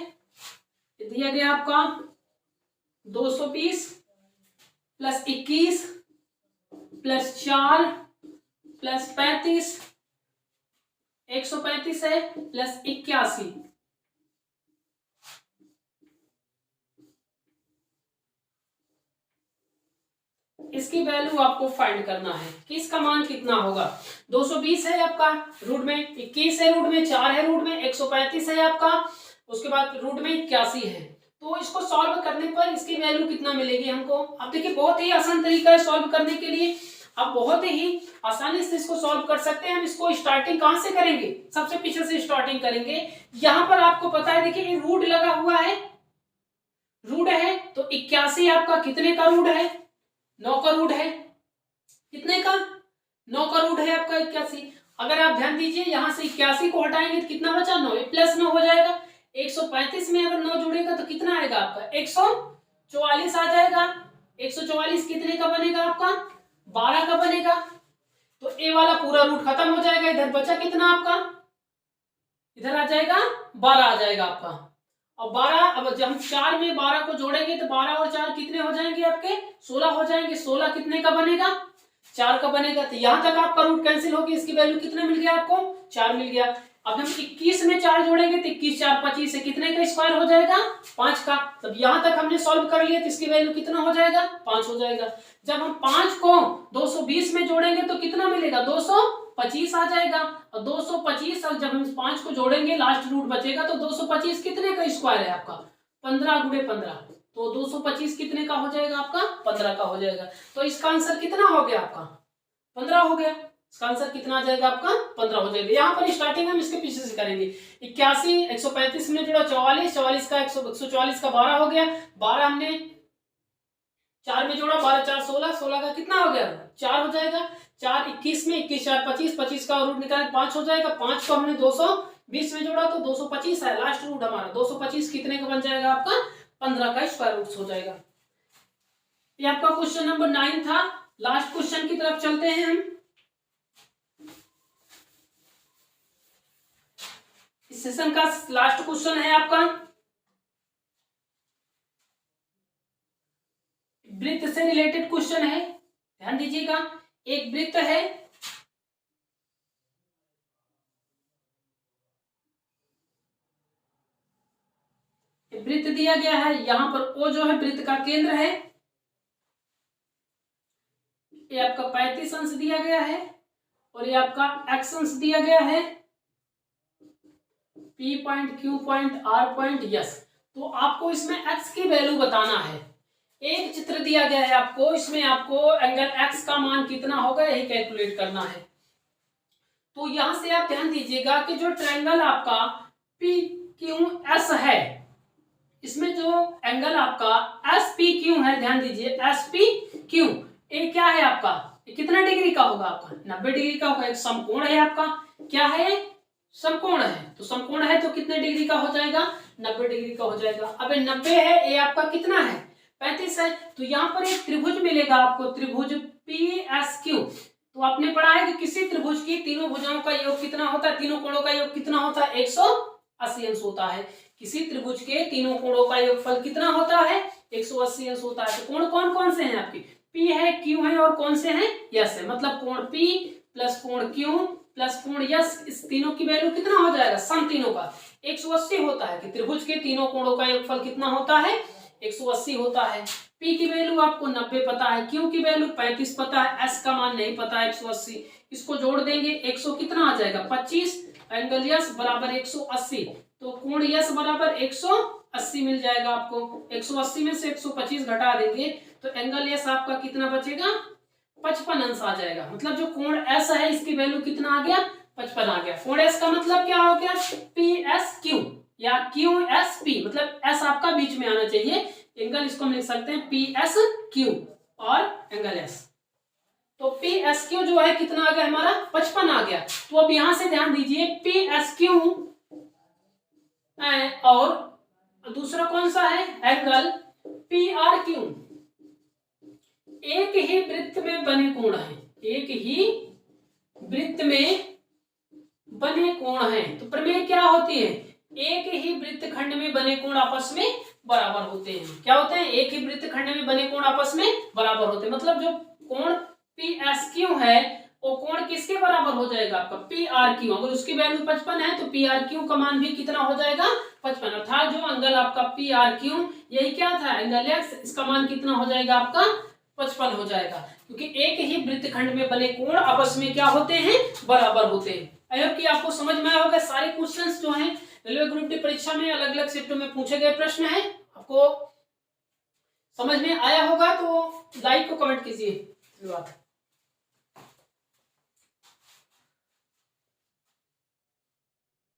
दिया गया आपका 220 प्लस 21 प्लस 4 प्लस 35 135 है प्लस 81, इसकी वैल्यू आपको फाइंड करना है कि इसका मान कितना होगा। 220 है आपका रूट में, 21 है रूट में, 4 है रूट में, 135 है आपका, उसके बाद रूट में 81 है, तो इसको सॉल्व करने पर इसकी वैल्यू कितना मिलेगी हमको। अब देखिए बहुत ही आसान तरीका है सॉल्व करने के लिए, आप बहुत ही आसानी से इसको सॉल्व कर सकते हैं। हम इसको स्टार्टिंग कहां से करेंगे, सबसे पीछे से स्टार्टिंग करेंगे। यहां पर आपको पता है देखिए ये रूट लगा हुआ है, रूट है तो 81 आपका कितने का रूट है 9 का रूट है, कितने का 9 का रूट है आपका 81। अगर आप ध्यान दीजिए यहां से 81 को हटाएंगे तो कितना बचा 9, प्लस 9 हो जाएगा। 135 में अगर 9 जुड़ेगा तो कितना आएगा आपका 144 आ जाएगा। 144 कितने का बनेगा आपका 12 का बनेगा, तो ए वाला पूरा रूट खत्म हो जाएगा। इधर बचा कितना आपका, इधर आ जाएगा 12 आ जाएगा आपका। और 12 अब जब हम 4 में 12 को जोड़ेंगे तो 12 और 4 कितने हो जाएंगे आपके 16 हो जाएंगे। 16 कितने का बनेगा 4 का बनेगा, तो यहां तक आपका रूट कैंसिल होगी, इसकी वैल्यू कितना मिल गया आपको 4 मिल गया। अब हम 21 में 4 जोड़ेंगे तो 21 4 25 से कितने का स्क्वायर हो जाएगा 5 का। तब यहां तक हमने सॉल्व कर लिया तो इसकी वैल्यू कितना हो जाएगा 5 हो जाएगा। जब हम 5 को 220 में जोड़ेंगे तो कितना मिलेगा 225 आ जाएगा। और 225 जब हम 5 को जोड़ेंगे लास्ट रूट बचेगा, तो 225 कितने का स्क्वायर है आपका 15 गुणे 15, तो 225 कितने का हो जाएगा आपका 15 का हो जाएगा। तो इसका आंसर कितना हो गया आपका 15 हो गया। इसका आंसर कितना आ जाएगा आपका 15 हो जाएगा। यहाँ पर स्टार्टिंग हम इसके पीछे से करेंगे। 81 135 में जोड़ा 44, 44 का 144 का 12 हो गया, 12 हमने 4 में जोड़ा 12 4 16, 16 का कितना हो गया 4 हो जाएगा। 4 21 में 21 4 25, 25 का रूट निकाले 5 हो जाएगा। 5 को हमने 220 में जोड़ा तो 225 है लास्ट रूट हमारा। 225 कितने का बन जाएगा आपका 15 का स्क्वायर रूट हो जाएगा। ये आपका क्वेश्चन नंबर 9 था। लास्ट क्वेश्चन की तरफ चलते हैं हम। इस सेशन का लास्ट क्वेश्चन है आपका वृत्त से रिलेटेड क्वेश्चन है, ध्यान दीजिएगा। एक वृत्त है, वृत्त दिया गया है, यहां पर ओ जो है वृत्त का केंद्र है, ये आपका 35 अंश दिया गया है और ये आपका एक्स अंश दिया गया है, P point Q point R point yes. तो आपको इसमें x की वैल्यू बताना है। एक चित्र दिया गया है आपको, इसमें आपको एंगल x का मान कितना होगा यही कैलकुलेट करना है। तो यहां से आप ध्यान दीजिएगा कि जो ट्रायंगल आपका PQS है, इसमें जो एंगल आपका SPQ है, ध्यान दीजिए SPQ, ये क्या है आपका, ये कितना डिग्री का होगा आपका 90 डिग्री का होगा। एक समकोण है आपका, क्या है समकोण है, तो समकोण है तो कितने डिग्री का हो जाएगा 90 डिग्री का हो जाएगा। अब 90 है, ये आपका कितना है 35 है, तो यहाँ पर एक त्रिभुज मिलेगा आपको, त्रिभुज PSQ। तो आपने पढ़ा है कि किसी त्रिभुज की तीनों भुजाओं का योग कितना होता है, तीनों कोणों का योग कितना होता है, 180 अंश होता है। किसी त्रिभुज के तीनों कोणों का योगफल कितना होता है, 180 अंश होता है। तो कोण कौन कौन से हैं आपके, P है, Q है और कौन से हैं, यस है। मतलब कोण P प्लस कोण Q प्लस कोण यस, इस तीनों की वैल्यू कितना हो जाएगा, सम तीनों का 180 होता है। कि त्रिभुज के तीनों कोणों का योगफल कितना होता है, 180 होता है। P की वैल्यू आपको 90 पता है, Q की वैल्यू 35 पता है, S का मान नहीं पता है 180। इसको जोड़ देंगे 100 कितना आ जाएगा 25, एंगल यस बराबर 180। तो कोण यस बराबर 180 मिल जाएगा आपको। 180 में से 125 घटा देंगे तो एंगल यस आपका कितना बचेगा, 55 अंश आ जाएगा। मतलब जो कोण एस है इसकी वैल्यू कितना आ गया, 55 आ गया। कोण एस का मतलब क्या हो गया, PSQ या QSP, मतलब एस आपका बीच में आना चाहिए। एंगल इसको हम लिख सकते हैं PSQ और एंगल एस। तो PSQ जो है कितना आ गया हमारा, 55 आ गया। तो अब यहां से ध्यान दीजिए PSQ और दूसरा कौन सा है, एंगल PRQ। एक ही वृत्त में बने कोण है, एक ही वृत्त में बने कोण है। तो प्रमेय क्या होती है, एक ही वृत्त खंड में बने कोण आपस में बराबर होते हैं। क्या होते हैं, एक ही वृत्त खंड में बने कोण आपस में बराबर होते हैं। मतलब जो कोण PSQ है वो कोण किसके बराबर हो जाएगा, आपका PRQ। अगर उसकी वैल्यू 55 है तो PRQ का मान भी कितना हो जाएगा, 55। अर्थात जो एंगल आपका PRQ यही क्या था, एंगल एक्स, इसका मान कितना हो जाएगा आपका 55 हो जाएगा। क्योंकि एक ही वृत्तखंड में बने कोण आपस में क्या होते हैं, बराबर होते हैं। आई होप कि आपको समझ में आया होगा। सारे क्वेश्चंस जो हैं रेलवे ग्रुप डी परीक्षा में अलग अलग शिफ्टों में पूछे गए प्रश्न है, आपको समझ में आया होगा। तो लाइक को कमेंट कीजिए। धन्यवाद।